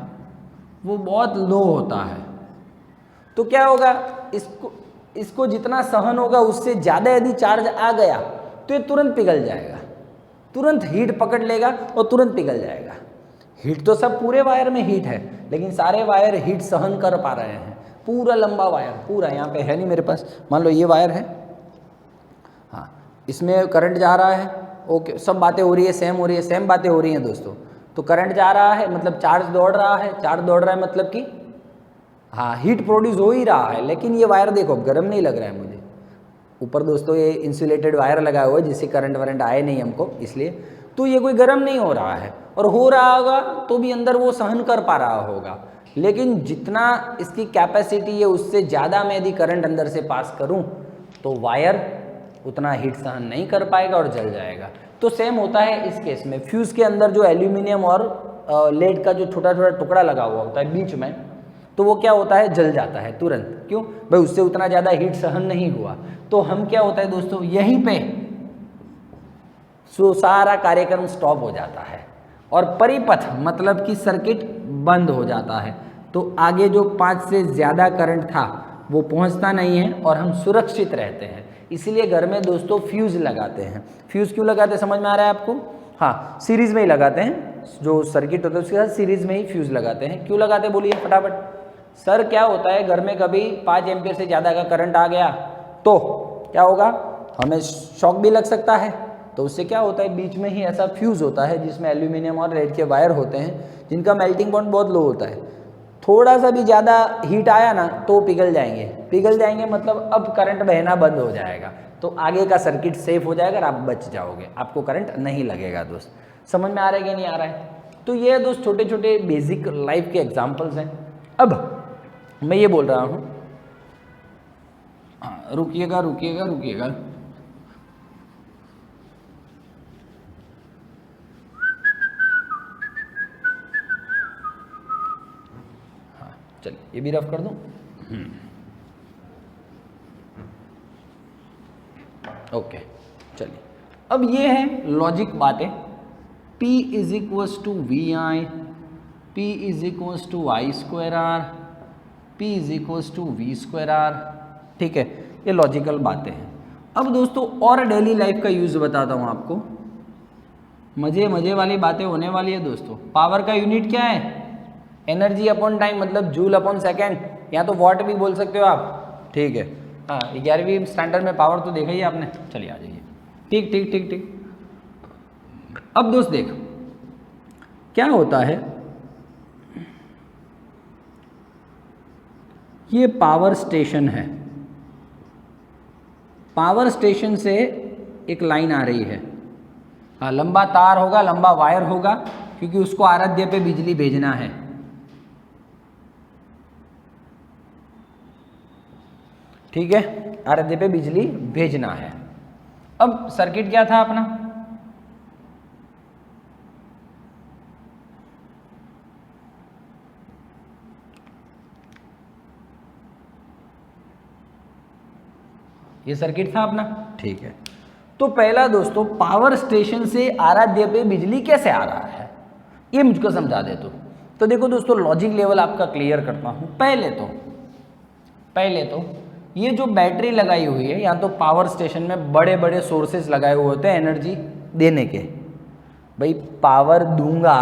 वो बहुत लो होता है। तो क्या होगा, इसको जितना सहन होगा उससे ज़्यादा यदि चार्ज आ गया तो ये तुरंत पिघल जाएगा, तुरंत हीट पकड़ लेगा और तुरंत पिघल जाएगा। हीट तो सब पूरे वायर में हीट है, लेकिन सारे वायर हीट सहन कर पा रहे हैं। पूरा लंबा वायर, पूरा यहाँ पे है नहीं मेरे पास, मान लो ये वायर है, हाँ इसमें करंट जा रहा है, ओके सब बातें हो रही है, सेम हो रही है, सेम बातें हो रही हैं दोस्तों। तो करंट जा रहा है मतलब चार्ज दौड़ रहा है, चार्ज दौड़ रहा है मतलब कि हाँ हीट प्रोड्यूस हो ही रहा है। लेकिन ये वायर देखो गर्म नहीं लग रहा है मुझे, ऊपर दोस्तों ये इंसुलेटेड वायर लगा हुआ है जिससे करंट वरंट आए नहीं हमको, इसलिए तो ये कोई गर्म नहीं हो रहा है। और हो रहा होगा तो भी अंदर वो सहन कर पा रहा होगा, लेकिन जितना इसकी कैपेसिटी है उससे ज़्यादा मैं यदि करंट अंदर से पास करूं तो वायर उतना हीट सहन नहीं कर पाएगा और जल जाएगा। तो सेम होता है इस केस में, फ्यूज़ के अंदर जो एल्यूमिनियम और लेड का जो छोटा छोटा टुकड़ा लगा हुआ होता है बीच में, तो वो क्या होता है, जल जाता है तुरंत। क्यों भाई, उससे उतना ज़्यादा हीट सहन नहीं हुआ। तो हम क्या होता है दोस्तों, यहीं पे सारा कार्यक्रम स्टॉप हो जाता है और परिपथ मतलब कि सर्किट बंद हो जाता है। तो आगे जो 5 से ज़्यादा करंट था वो पहुंचता नहीं है और हम सुरक्षित रहते हैं। इसीलिए घर में दोस्तों फ्यूज़ लगाते हैं। फ्यूज़ क्यों लगाते हैं समझ में आ रहा है आपको? हाँ, सीरीज़ में ही लगाते हैं, जो सर्किट होता है उसके साथ सीरीज़ में ही फ्यूज़ लगाते हैं। क्यों लगाते हैं बोलिए फटाफट। सर क्या होता है, घर में कभी 5 एम्पियर से ज़्यादा का करंट आ गया तो क्या होगा, हमें शॉक भी लग सकता है। तो उससे क्या होता है, बीच में ही ऐसा फ्यूज़ होता है जिसमें एल्यूमिनियम और लेड के वायर होते हैं जिनका मेल्टिंग पॉइंट बहुत लो होता है। थोड़ा सा भी ज़्यादा हीट आया ना तो पिघल जाएंगे, पिघल जाएंगे मतलब अब करंट बहना बंद हो जाएगा, तो आगे का सर्किट सेफ हो जाएगा और आप बच जाओगे, आपको करंट नहीं लगेगा। दोस्त समझ में आ रहा है कि नहीं आ रहा है? तो ये दोस्त छोटे छोटे बेसिक लाइफ के एग्जाम्पल्स हैं। अब मैं ये बोल रहा हूँ, रुकिएगा रुकिएगा रुकिएगा, हाँ चलिए ये भी रफ कर दूँ। ओके चलिए, अब ये है लॉजिक बातें। P is equals to V I, P is equals to I square R, P is equals to V square R. ठीक है, ये लॉजिकल बातें हैं। अब दोस्तों और डेली लाइफ का यूज़ बताता हूँ आपको, मज़े मज़े वाली बातें होने वाली है दोस्तों। पावर का यूनिट क्या है, एनर्जी अपॉन टाइम मतलब जूल अपॉन सेकेंड, या तो वॉट भी बोल सकते हो आप। ठीक है, हाँ 11वीं स्टैंडर्ड में पावर तो देखा ही आपने। चलिए आ जाइए, ठीक ठीक ठीक ठीक। अब दोस्त देख क्या होता है, ये पावर स्टेशन है, पावर स्टेशन से एक लाइन आ रही है, हाँ लंबा तार होगा, लंबा वायर होगा, क्योंकि उसको आराध्य पे बिजली भेजना है। ठीक है, आराध्य पे बिजली भेजना है। अब सर्किट क्या था अपना, ये सर्किट था अपना। ठीक है, तो पहला दोस्तों पावर स्टेशन से आराध्य पे बिजली कैसे आ रहा है ये मुझको समझा दे तो देखो दोस्तों लॉजिक लेवल आपका क्लियर करता हूं। पहले तो ये जो बैटरी लगाई हुई है, या तो पावर स्टेशन में बड़े बड़े सोर्सेस लगाए हुए होते हैं एनर्जी देने के। भाई पावर दूंगा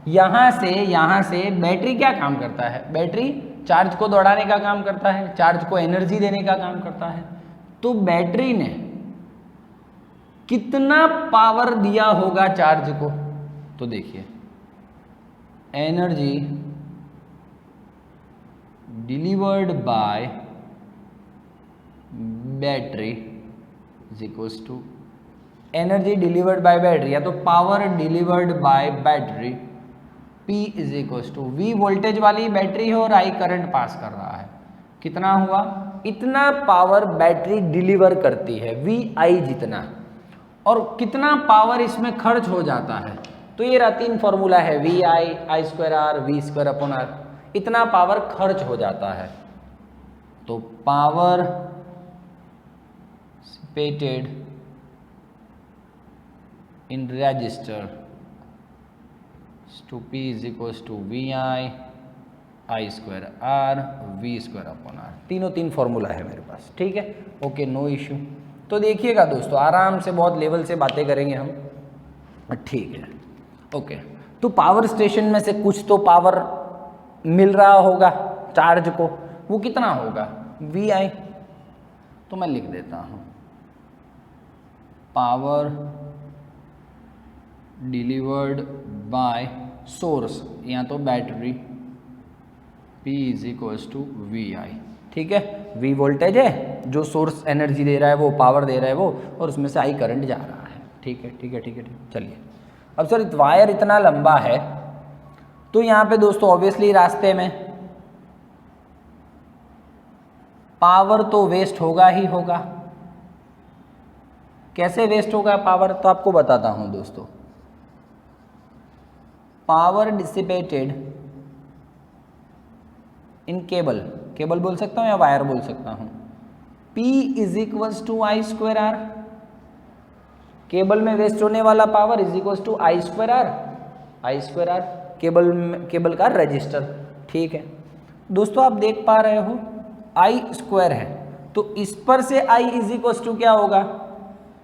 यहाँ से बैटरी क्या काम करता है, बैटरी चार्ज को दौड़ाने का काम करता है, चार्ज को एनर्जी देने का काम करता है। तो बैटरी ने कितना पावर दिया होगा चार्ज को, तो देखिए energy delivered by battery is equals to energy delivered by battery या तो power delivered by battery P is equal to V voltage वाली बैटरी है और I करंट पास कर रहा है, कितना हुआ, इतना पावर बैटरी डिलीवर करती है VI जितना, और कितना पावर इसमें खर्च हो जाता है। तो ये रहा 3 फॉर्मूला है, VI I²R V²/R, इतना पावर खर्च हो जाता है। तो power dissipated in resistor to P is equals to VI I²R V²/R, तीनों 3 फॉर्मूला है मेरे पास, ठीक है, ओके, नो इश्यू। तो देखिएगा दोस्तों, आराम से बहुत लेवल से बातें करेंगे हम, ठीक है, ओके। तो पावर स्टेशन में से कुछ तो पावर मिल रहा होगा चार्ज को, वो कितना होगा, VI, तो मैं लिख देता हूँ पावर डिलीवर्ड बाय सोर्स या तो battery P is equals to VI, ठीक है, V वोल्टेज है, जो सोर्स एनर्जी दे रहा है वो पावर दे रहा है वो, और उसमें से I करंट जा रहा है, ठीक है, ठीक है, ठीक है, ठीक, चलिए। अब सर वायर इतना लंबा है, तो यहाँ पे दोस्तों ऑब्वियसली रास्ते में पावर तो वेस्ट होगा ही होगा। कैसे वेस्ट होगा पावर, तो आपको बताता हूँ दोस्तों। Power dissipated in cable, cable बोल सकता हूँ या वायर बोल सकता हूँ, P is equals to I²R, cable में वेस्ट होने वाला power is equals to I²R, I²R cable का रजिस्टर, ठीक है दोस्तों। आप देख पा रहे हो I² है, तो इस पर से I इज इक्वल्स टू क्या होगा,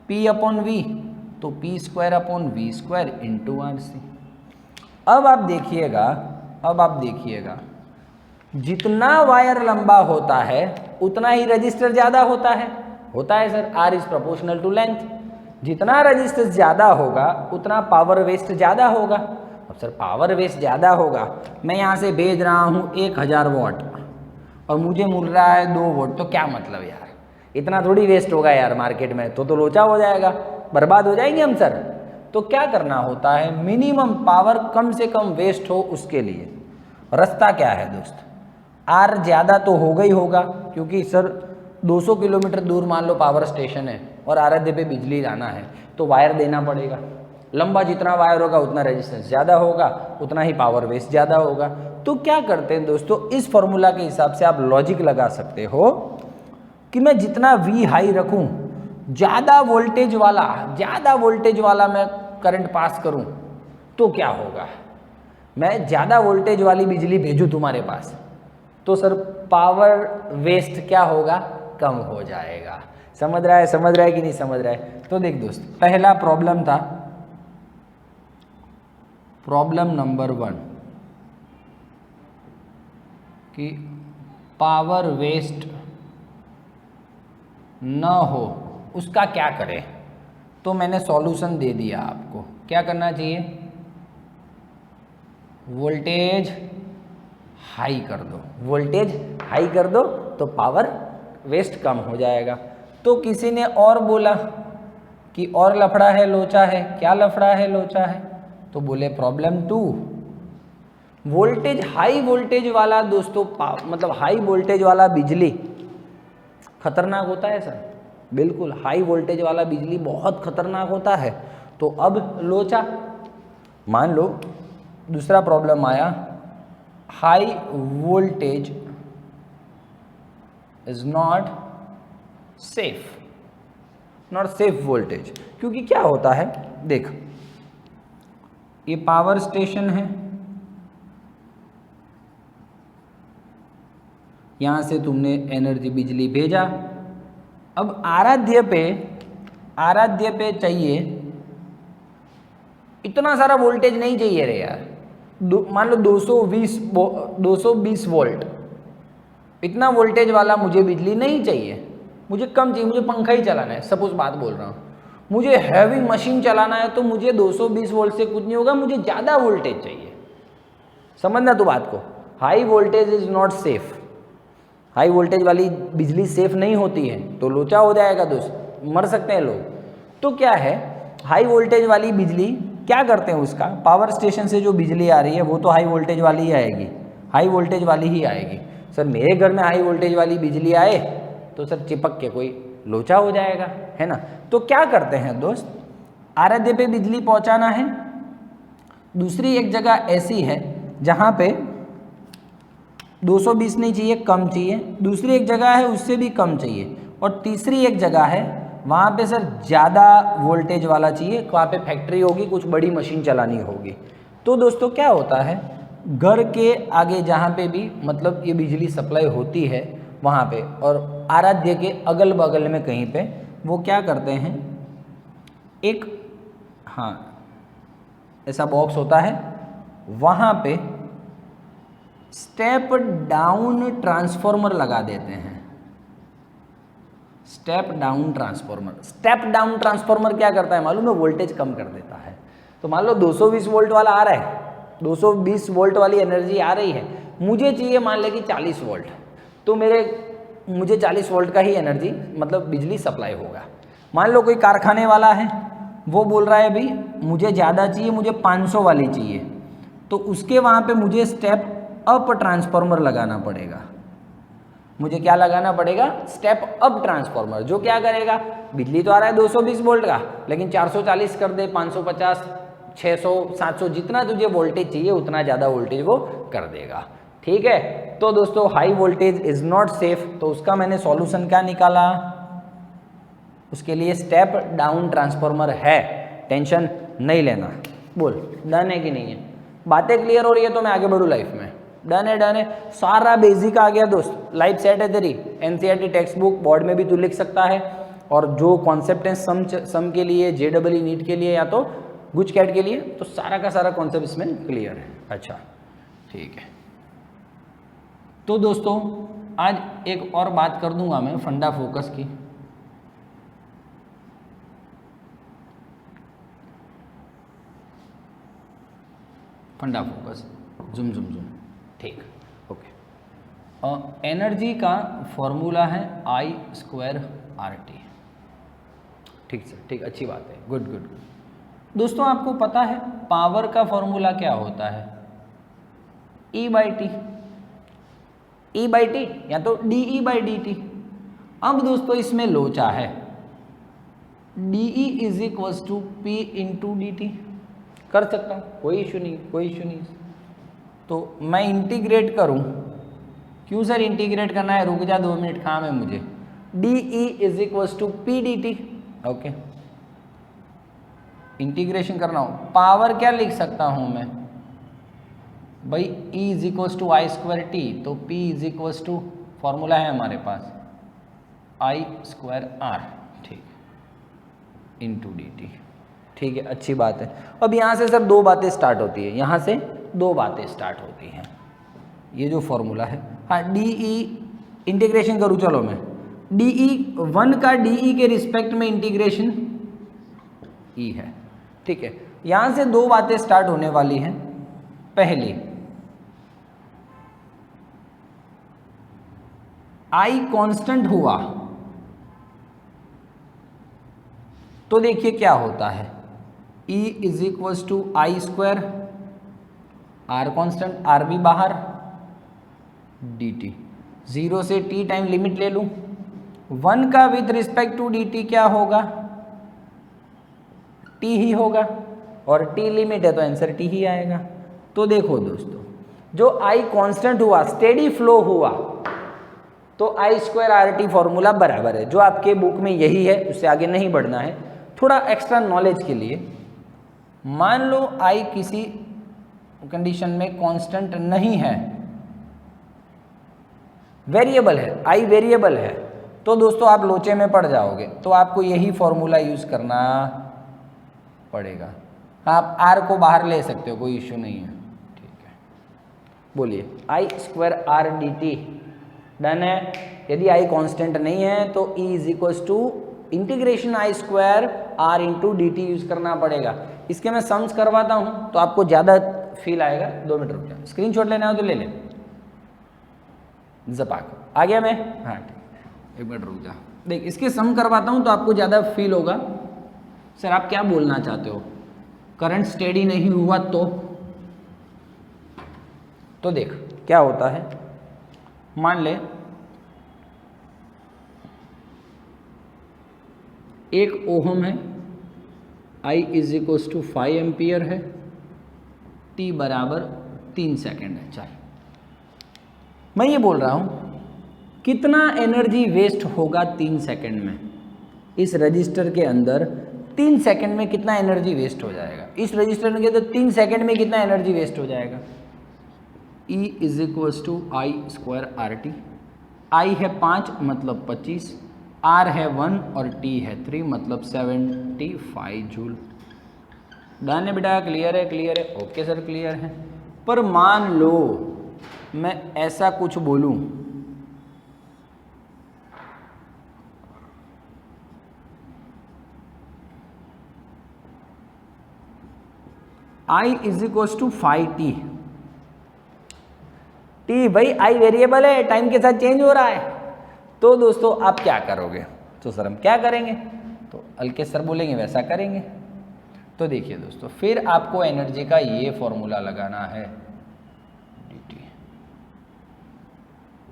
P/V, तो P²/V² इंटू RC। अब आप देखिएगा, जितना वायर लंबा होता है उतना ही रजिस्टर ज़्यादा होता है sir, R is proportional to length, जितना रजिस्टर ज़्यादा होगा उतना पावर वेस्ट ज़्यादा होगा। अब सर पावर वेस्ट ज़्यादा होगा, मैं यहाँ से भेज रहा हूँ 1000 वॉट और मुझे मिल रहा है 2 वोल्ट, तो क्या मतलब यार, इतना थोड़ी वेस्ट होगा यार मार्केट में, तो लोचा हो जाएगा, बर्बाद हो जाएंगे हम सर। तो क्या करना होता है, मिनिमम पावर कम से कम वेस्ट हो, उसके लिए रास्ता क्या है दोस्त, आर ज़्यादा तो होगा ही होगा, क्योंकि सर 200 किलोमीटर दूर मान लो पावर स्टेशन है और आराध्य पे बिजली लाना है, तो वायर देना पड़ेगा, लंबा जितना वायर होगा उतना रेजिस्टेंस ज़्यादा होगा, उतना ही पावर वेस्ट ज़्यादा होगा। तो क्या करते हैं दोस्तों, इस फॉर्मूला के हिसाब से आप लॉजिक लगा सकते हो कि मैं जितना V हाई रखूं, ज़्यादा वोल्टेज वाला मैं करंट पास करूं, तो क्या होगा, मैं ज़्यादा वोल्टेज वाली बिजली भेजूं तुम्हारे पास, तो सर पावर वेस्ट क्या होगा, कम हो जाएगा। समझ रहा है कि नहीं समझ रहा है। तो देख दोस्त, पहला प्रॉब्लम था प्रॉब्लम नंबर 1 कि पावर वेस्ट न हो उसका क्या करें, तो मैंने सॉल्यूशन दे दिया आपको। क्या करना चाहिए, वोल्टेज हाई कर दो तो पावर वेस्ट कम हो जाएगा। तो किसी ने और बोला कि और लफड़ा है, लोचा है, क्या लफड़ा है, लोचा है, तो बोले प्रॉब्लम 2, हाई वोल्टेज वाला दोस्तों, मतलब हाई वोल्टेज वाला बिजली खतरनाक होता है सर, बिल्कुल हाई वोल्टेज वाला बिजली बहुत खतरनाक होता है। तो अब लोचा, मान लो दूसरा प्रॉब्लम आया, high voltage is not safe voltage, क्योंकि क्या होता है, देख ये पावर स्टेशन है, यहां से तुमने एनर्जी बिजली भेजा, अब आराध्य पे चाहिए इतना सारा वोल्टेज नहीं चाहिए रे यार, मान लो 220 वोल्ट, इतना वोल्टेज वाला मुझे बिजली नहीं चाहिए, मुझे कम चाहिए, मुझे पंखा ही चलाना है, सपोज बात बोल रहा हूँ, मुझे हैवी मशीन चलाना है, तो मुझे 220 वोल्ट से कुछ नहीं होगा, मुझे ज़्यादा वोल्टेज चाहिए। समझना तो बात को, high voltage is not safe, high voltage वाली बिजली सेफ नहीं होती है, तो लोचा हो जाएगा दोस्त, मर सकते हैं लोग। तो क्या है हाई वोल्टेज वाली बिजली क्या करते हैं, उसका पावर स्टेशन से जो बिजली आ रही है वो तो हाई वोल्टेज वाली ही आएगी, हाई वोल्टेज वाली ही आएगी। सर मेरे घर में हाई वोल्टेज वाली बिजली आए तो सर चिपक के कोई लोचा हो जाएगा, है ना। तो क्या करते हैं दोस्त, आराध्य पे बिजली पहुंचाना है, दूसरी एक जगह ऐसी है जहाँ पे 220 नहीं चाहिए, कम चाहिए, दूसरी एक जगह है उससे भी कम चाहिए, और तीसरी एक जगह है वहाँ पे सर ज़्यादा वोल्टेज वाला चाहिए, वहाँ पे फैक्ट्री होगी, कुछ बड़ी मशीन चलानी होगी। तो दोस्तों क्या होता है, घर के आगे जहाँ पे भी मतलब ये बिजली सप्लाई होती है वहाँ पे, और आराध्य के अगल बगल में कहीं पे वो क्या करते हैं, एक हाँ ऐसा बॉक्स होता है, वहाँ पे स्टेप डाउन ट्रांसफॉर्मर लगा देते हैं। Step down transformer, step down transformer क्या करता है मालूम है, वोल्टेज कम कर देता है। तो मान लो 220 वोल्ट वाला आ रहा है, 220 वोल्ट वाली एनर्जी आ रही है, मुझे चाहिए मान ले कि 40 वोल्ट, तो मुझे 40 वोल्ट का ही एनर्जी मतलब बिजली सप्लाई होगा। मान लो कोई कारखाने वाला है, वो बोल रहा है भाई मुझे ज़्यादा चाहिए, मुझे 500 वाली चाहिए, तो उसके वहाँ पे मुझे स्टेप अप ट्रांसफॉर्मर लगाना पड़ेगा। मुझे क्या लगाना पड़ेगा, स्टेप अप ट्रांसफॉर्मर, जो क्या करेगा, बिजली तो आ रहा है 220 वोल्ट का, लेकिन 440 कर दे, 550, 600, 700, जितना तुझे वोल्टेज चाहिए उतना ज़्यादा वोल्टेज वो कर देगा। ठीक है, तो दोस्तों high voltage is not safe, तो उसका मैंने सॉल्यूशन क्या निकाला, उसके लिए स्टेप डाउन ट्रांसफॉर्मर है, टेंशन नहीं लेना। बोल डन है कि नहीं है, बातें क्लियर हो रही है तो मैं आगे बढ़ूँ लाइफ में। डन है, डन है, सारा बेसिक आ गया दोस्त, लाइफ सेट है तेरी। एनसीईआरटी टेक्स्ट बुक बोर्ड में भी तू लिख सकता है, और जो कॉन्सेप्ट है सम के लिए, जेडबलई नीट के लिए या तो गुज कैट के लिए, तो सारा का सारा कॉन्सेप्ट इसमें क्लियर है। अच्छा ठीक है, तो दोस्तों आज एक और बात कर दूंगा मैं फंडा फोकस की। फंडा फोकस जुम जुम जुम, ठीक, ओके। एनर्जी का फॉर्मूला है I²RT। ठीक सर, ठीक, अच्छी बात है, गुड गुड गुड। दोस्तों आपको पता है पावर का फॉर्मूला क्या होता है, E/T, E/T या तो DE/dt। अब दोस्तों इसमें लोचा है, DE = P/dt, कर सकता हूँ, कोई इशू नहीं, कोई इशू नहीं। तो मैं इंटीग्रेट करूँ, क्यों सर इंटीग्रेट करना है, रुक जा 2 मिनट, काम है मुझे। DE = P/dt, ओके, इंटीग्रेशन करना हो, पावर क्या लिख सकता हूँ मैं भाई, E = I²T, तो P फॉर्मूला है हमारे पास I²R, ठीक, इंटू dt। ठीक है, अच्छी बात है। अब यहाँ से सर 2 बातें स्टार्ट होती है, यहाँ से 2 बातें स्टार्ट होती हैं, ये जो फॉर्मूला है। हाँ, DE इंटीग्रेशन करूँ, चलो मैं DE1 का DE के रिस्पेक्ट में इंटीग्रेशन E है, ठीक है। यहाँ से 2 बातें स्टार्ट होने वाली हैं। पहली, I कांस्टेंट हुआ तो देखिए क्या होता है, E = I², R constant, R भी बाहर, dt, 0 से t टाइम लिमिट ले लूं, 1 का विथ रिस्पेक्ट टू dt क्या होगा, t ही होगा, और t लिमिट है तो आंसर t ही आएगा। तो देखो दोस्तों, जो I कांस्टेंट हुआ, स्टेडी फ्लो हुआ, तो I²RT फॉर्मूला बराबर है, जो आपके बुक में यही है, उससे आगे नहीं बढ़ना है। थोड़ा एक्स्ट्रा नॉलेज के लिए, मान लो I किसी कंडीशन में कांस्टेंट नहीं है, वेरिएबल है, I वेरिएबल है, तो दोस्तों आप लोचे में पड़ जाओगे, तो आपको यही फॉर्मूला यूज करना पड़ेगा। आप R को बाहर ले सकते हो, कोई इश्यू नहीं है, ठीक है। बोलिए I²RDT, डन है। यदि I कांस्टेंट नहीं है तो E = integration I²R × dt use करना पड़ेगा। इसके मैं सम्स करवाता हूँ तो आपको ज़्यादा फील आएगा। 2 मिनट रुक जाओ, स्क्रीनशॉट लेना हो तो ले ले, जपाक आ गया मैं, हाँ ठीक, 1 मिनट रुक जा, देख इसके सम करवाता हूँ तो आपको ज़्यादा फील होगा। सर आप क्या बोलना चाहते हो, करंट स्टेडी नहीं हुआ तो देख क्या होता है, मान ले 1 ओहम है, I is equals to 5 ampere है, t बराबर 3 सेकेंड है। चल मैं ये बोल रहा हूँ कितना एनर्जी वेस्ट होगा 3 सेकेंड में, इस रजिस्टर के अंदर 3 सेकेंड में कितना एनर्जी वेस्ट हो जाएगा, इस रजिस्टर के अंदर 3 सेकेंड में कितना एनर्जी वेस्ट हो जाएगा। E is equals to I square R T, I है 5 मतलब 25, R है 1 और T है 3 मतलब 75 जूल। डन है बेटा, क्लियर है, क्लियर है, ओके सर क्लियर है। पर मान लो मैं ऐसा कुछ बोलूं, I is equals to 5t, T भाई आई वेरिएबल है, टाइम के साथ चेंज हो रहा है, तो दोस्तों आप क्या करोगे, तो सर हम क्या करेंगे, तो हल्के सर बोलेंगे वैसा करेंगे। तो देखिए दोस्तों फिर आपको एनर्जी का ये फॉर्मूला लगाना है, dt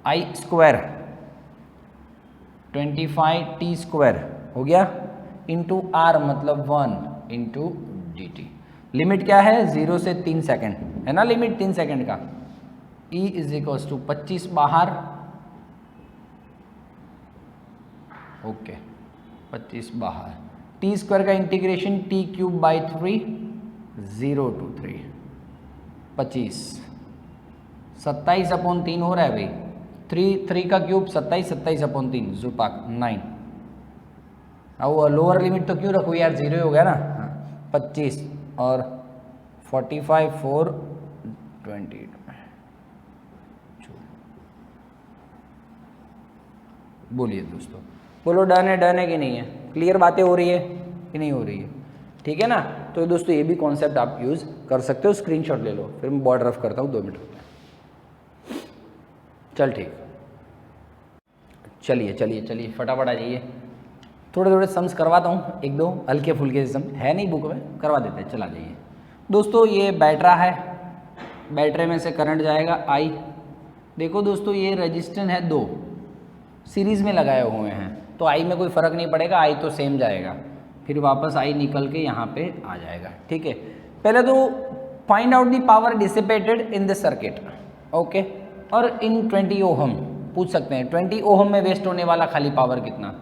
आई स्क्वायर 25t स्क्वायर हो गया इंटू आर मतलब 1 इंटू डी टी। लिमिट क्या है 0 से 3 सेकेंड है ना, लिमिट 3 सेकेंड का। E इज इक्वल्स टू 25 बाहर, ओके 25 बाहर, टी स्क्वायर का integration T cube by 3 0 to 3 25 27/3 हो रहा है भाई, 3 का क्यूब 27 27/3 जुपाक 9। अब लोअर लिमिट तो क्यों रखो यार, 0 हो गया ना, 25 और 45 4 20। बोलिए दोस्तों, बोलो डन है कि नहीं है, क्लियर बातें हो रही है कि नहीं हो रही है, ठीक है ना। तो दोस्तों ये भी कॉन्सेप्ट आप यूज़ कर सकते हो, स्क्रीनशॉट ले लो, फिर मैं बोर्ड रफ करता हूँ 2 मिनट में। चल ठीक, चलिए फटाफट आ जाइए, थोड़े सम्स करवाता हूँ, 1-2 हल्के फुल्के सम है नहीं बुक में, करवा देते हैं, चला जाइए दोस्तों। ये बैटरा है, बैटरे में से करंट जाएगा आई, देखो दोस्तों ये रजिस्टेंस है 2 सीरीज़ में लगाए हुए हैं, तो आई में कोई फ़र्क नहीं पड़ेगा, आई तो सेम जाएगा, फिर वापस आई निकल के यहाँ पे आ जाएगा, ठीक है। पहले तो find out the power dissipated in the circuit, okay. और इन 20 ओहम पूछ सकते हैं, 20 ओहम में वेस्ट होने वाला खाली पावर कितना,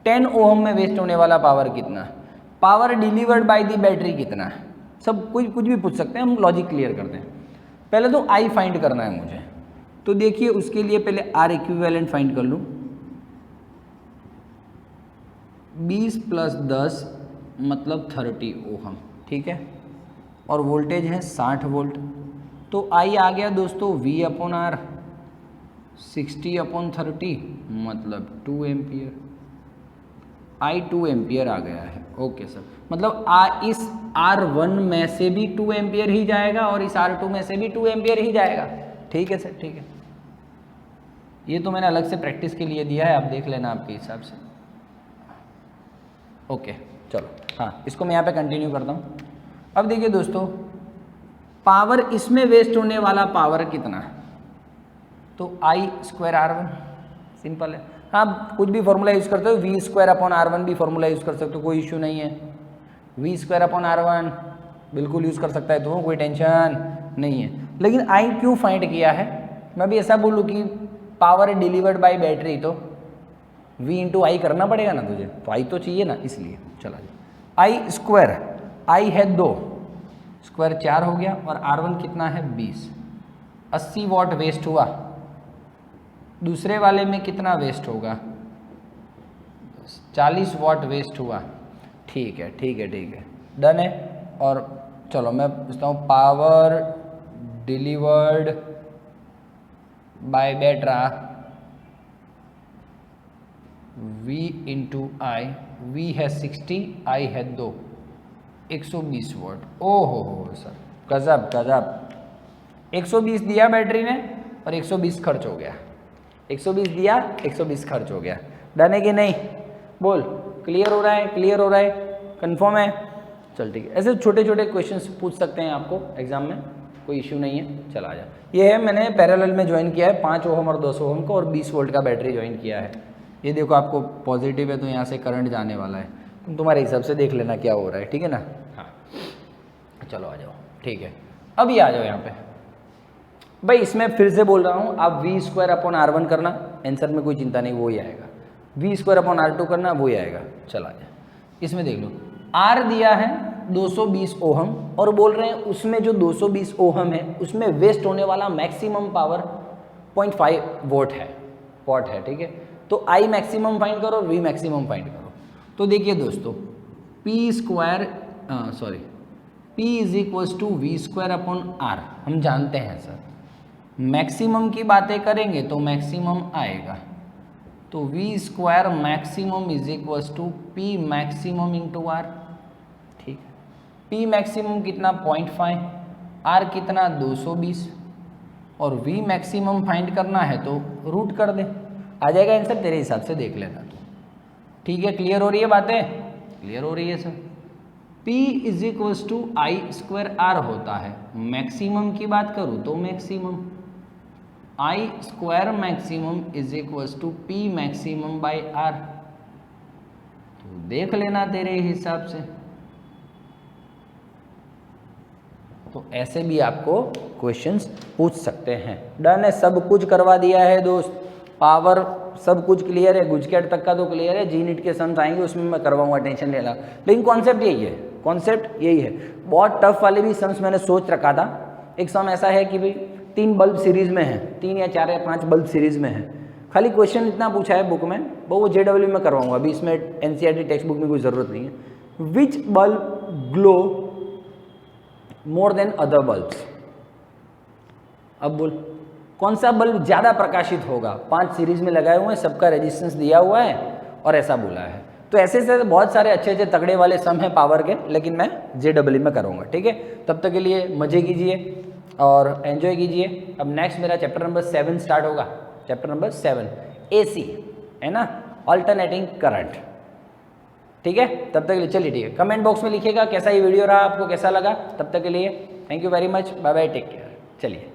10 ओहम में वेस्ट होने वाला पावर कितना, power delivered by the battery कितना, सब कुछ भी पूछ सकते हैं, हम लॉजिक क्लियर करते हैं। पहले तो आई फाइंड करना है मुझे, तो देखिए उसके लिए पहले आर इक्विवेलेंट फाइंड कर लूँ, 20 + 10 मतलब 30 ओहम, ठीक है, और वोल्टेज है 60 वोल्ट, तो आई आ गया दोस्तों V/R 60/30 मतलब 2 एम्पियर, आई 2 एम्पियर आ गया है, ओके सर। मतलब इस R1 में से भी 2 एम्पियर ही जाएगा और इस R2 में से भी 2 एम्पियर ही जाएगा, ठीक है सर, ठीक है। ये तो मैंने अलग से प्रैक्टिस के लिए दिया है, आप देख लेना आपके हिसाब से, ओके चलो। हाँ इसको मैं यहाँ पे कंटिन्यू करता हूँ। अब देखिए दोस्तों पावर इसमें वेस्ट होने वाला पावर कितना है, तो I²R1 सिंपल है, हाँ कुछ भी फॉर्मूला यूज़ करते हो, V²/R1 भी फॉर्मूला यूज़ कर सकते हो, कोई इशू नहीं है, V²/R1 बिल्कुल यूज़ कर सकता है, तो कोई टेंशन नहीं है। लेकिन आई क्यों फाइंड किया है, मैं भी ऐसा बोलूँ कि पावर डिलीवर्ड बाय बैटरी, तो V × I करना पड़ेगा ना तुझे, तो I तो चाहिए ना, इसलिए चला जाए। I², I है 2 स्क्वायर 4 हो गया, और R1 कितना है 20, 80 वॉट वेस्ट हुआ। दूसरे वाले में कितना वेस्ट होगा, 40 वॉट वेस्ट हुआ, ठीक है ठीक है ठीक है, डन है। और चलो मैं पूछता हूँ power delivered by battery V × I, V है 60, I है 2, 120 वॉट। ओहो हो सर गजब गजब, 120 दिया बैटरी ने और 120 खर्च हो गया, 120 दिया 120 खर्च हो गया, डन है कि नहीं, बोल क्लियर हो रहा है, क्लियर हो रहा है, कंफर्म है? चल ठीक है, ऐसे छोटे छोटे क्वेश्चंस पूछ सकते हैं आपको एग्जाम में, कोई इश्यू नहीं है। चला जा, ये है मैंने पैरेलल में ज्वाइन किया है 5 ओहम और 200 ओहम को, और 20 वोल्ट का बैटरी ज्वाइन किया है। ये देखो आपको पॉजिटिव है तो यहाँ से करंट जाने वाला है, तुम तुम्हारे हिसाब से देख लेना क्या हो रहा है, ठीक है ना। हाँ चलो आ जाओ, ठीक है। अब ये आ जाओ यहाँ पे भाई, इसमें फिर से बोल रहा हूँ, आप v²/r1 करना, आंसर में कोई चिंता नहीं, वो ही आएगा। v²/r2 करना, वो ही आएगा। चला जाए, इसमें देख लो R दिया है 220 ओहम, और बोल रहे हैं उसमें जो 220 ओहम है उसमें वेस्ट होने वाला मैक्सिमम पावर 0.5 वोट है, ठीक है। तो I मैक्सिमम फाइंड करो, V मैक्सिमम फाइंड करो। तो देखिए दोस्तों, P = v²/r, हम जानते हैं सर, मैक्सिमम की बातें करेंगे तो मैक्सिमम आएगा, तो v² maximum = P maximum × R, ठीक है। P मैक्सिमम कितना 0.5, R कितना 220, और V मैक्सिमम फाइंड करना है तो रूट कर दे, आ जाएगा आंसर, तेरे हिसाब से देख लेना तो, ठीक है। क्लियर हो रही है बातें? क्लियर हो रही है सर। P = I² होता है, मैक्सिमम की बात करूँ तो maximum, I² maximum = P maximum / R, तो देख लेना तेरे हिसाब से। तो ऐसे भी आपको क्वेश्चंस पूछ सकते हैं। डन है, सब कुछ करवा दिया है दोस्त, पावर सब कुछ क्लियर है, गुजकेट तक का तो क्लियर है, जी नीट के सम्स आएंगे उसमें मैं करवाऊंगा, टेंशन लेना। लेकिन कॉन्सेप्ट यही है, कॉन्सेप्ट यही है। बहुत टफ वाले भी सम्स मैंने सोच रखा था। एक सम ऐसा है कि भाई 3 बल्ब सीरीज में है, 3 या 4 या 5 बल्ब सीरीज में है, खाली क्वेश्चन इतना पूछा है बुक में, वो JW में करवाऊंगा, अभी इसमें NCERT टेक्स्ट बुक में कोई ज़रूरत नहीं है। Which bulb glow more than other bulbs? अब बोल, कौन सा बल्ब ज़्यादा प्रकाशित होगा? 5 सीरीज में लगाए हुए हैं, सबका रेजिस्टेंस दिया हुआ है और ऐसा बोला है। तो ऐसे से बहुत सारे अच्छे अच्छे तगड़े वाले सम हैं पावर के, लेकिन मैं JW में करूँगा, ठीक है। तब तक के लिए मज़े कीजिए और एंजॉय कीजिए। अब नेक्स्ट मेरा चैप्टर नंबर 7 स्टार्ट होगा, चैप्टर नंबर 7 AC है ना, अल्टरनेटिंग करंट, ठीक है। तब तक के लिए चलिए, ठीक है, कमेंट बॉक्स में लिखिएगा कैसा ये वीडियो रहा, आपको कैसा लगा। तब तक के लिए thank you very much, bye bye, take care, चलिए।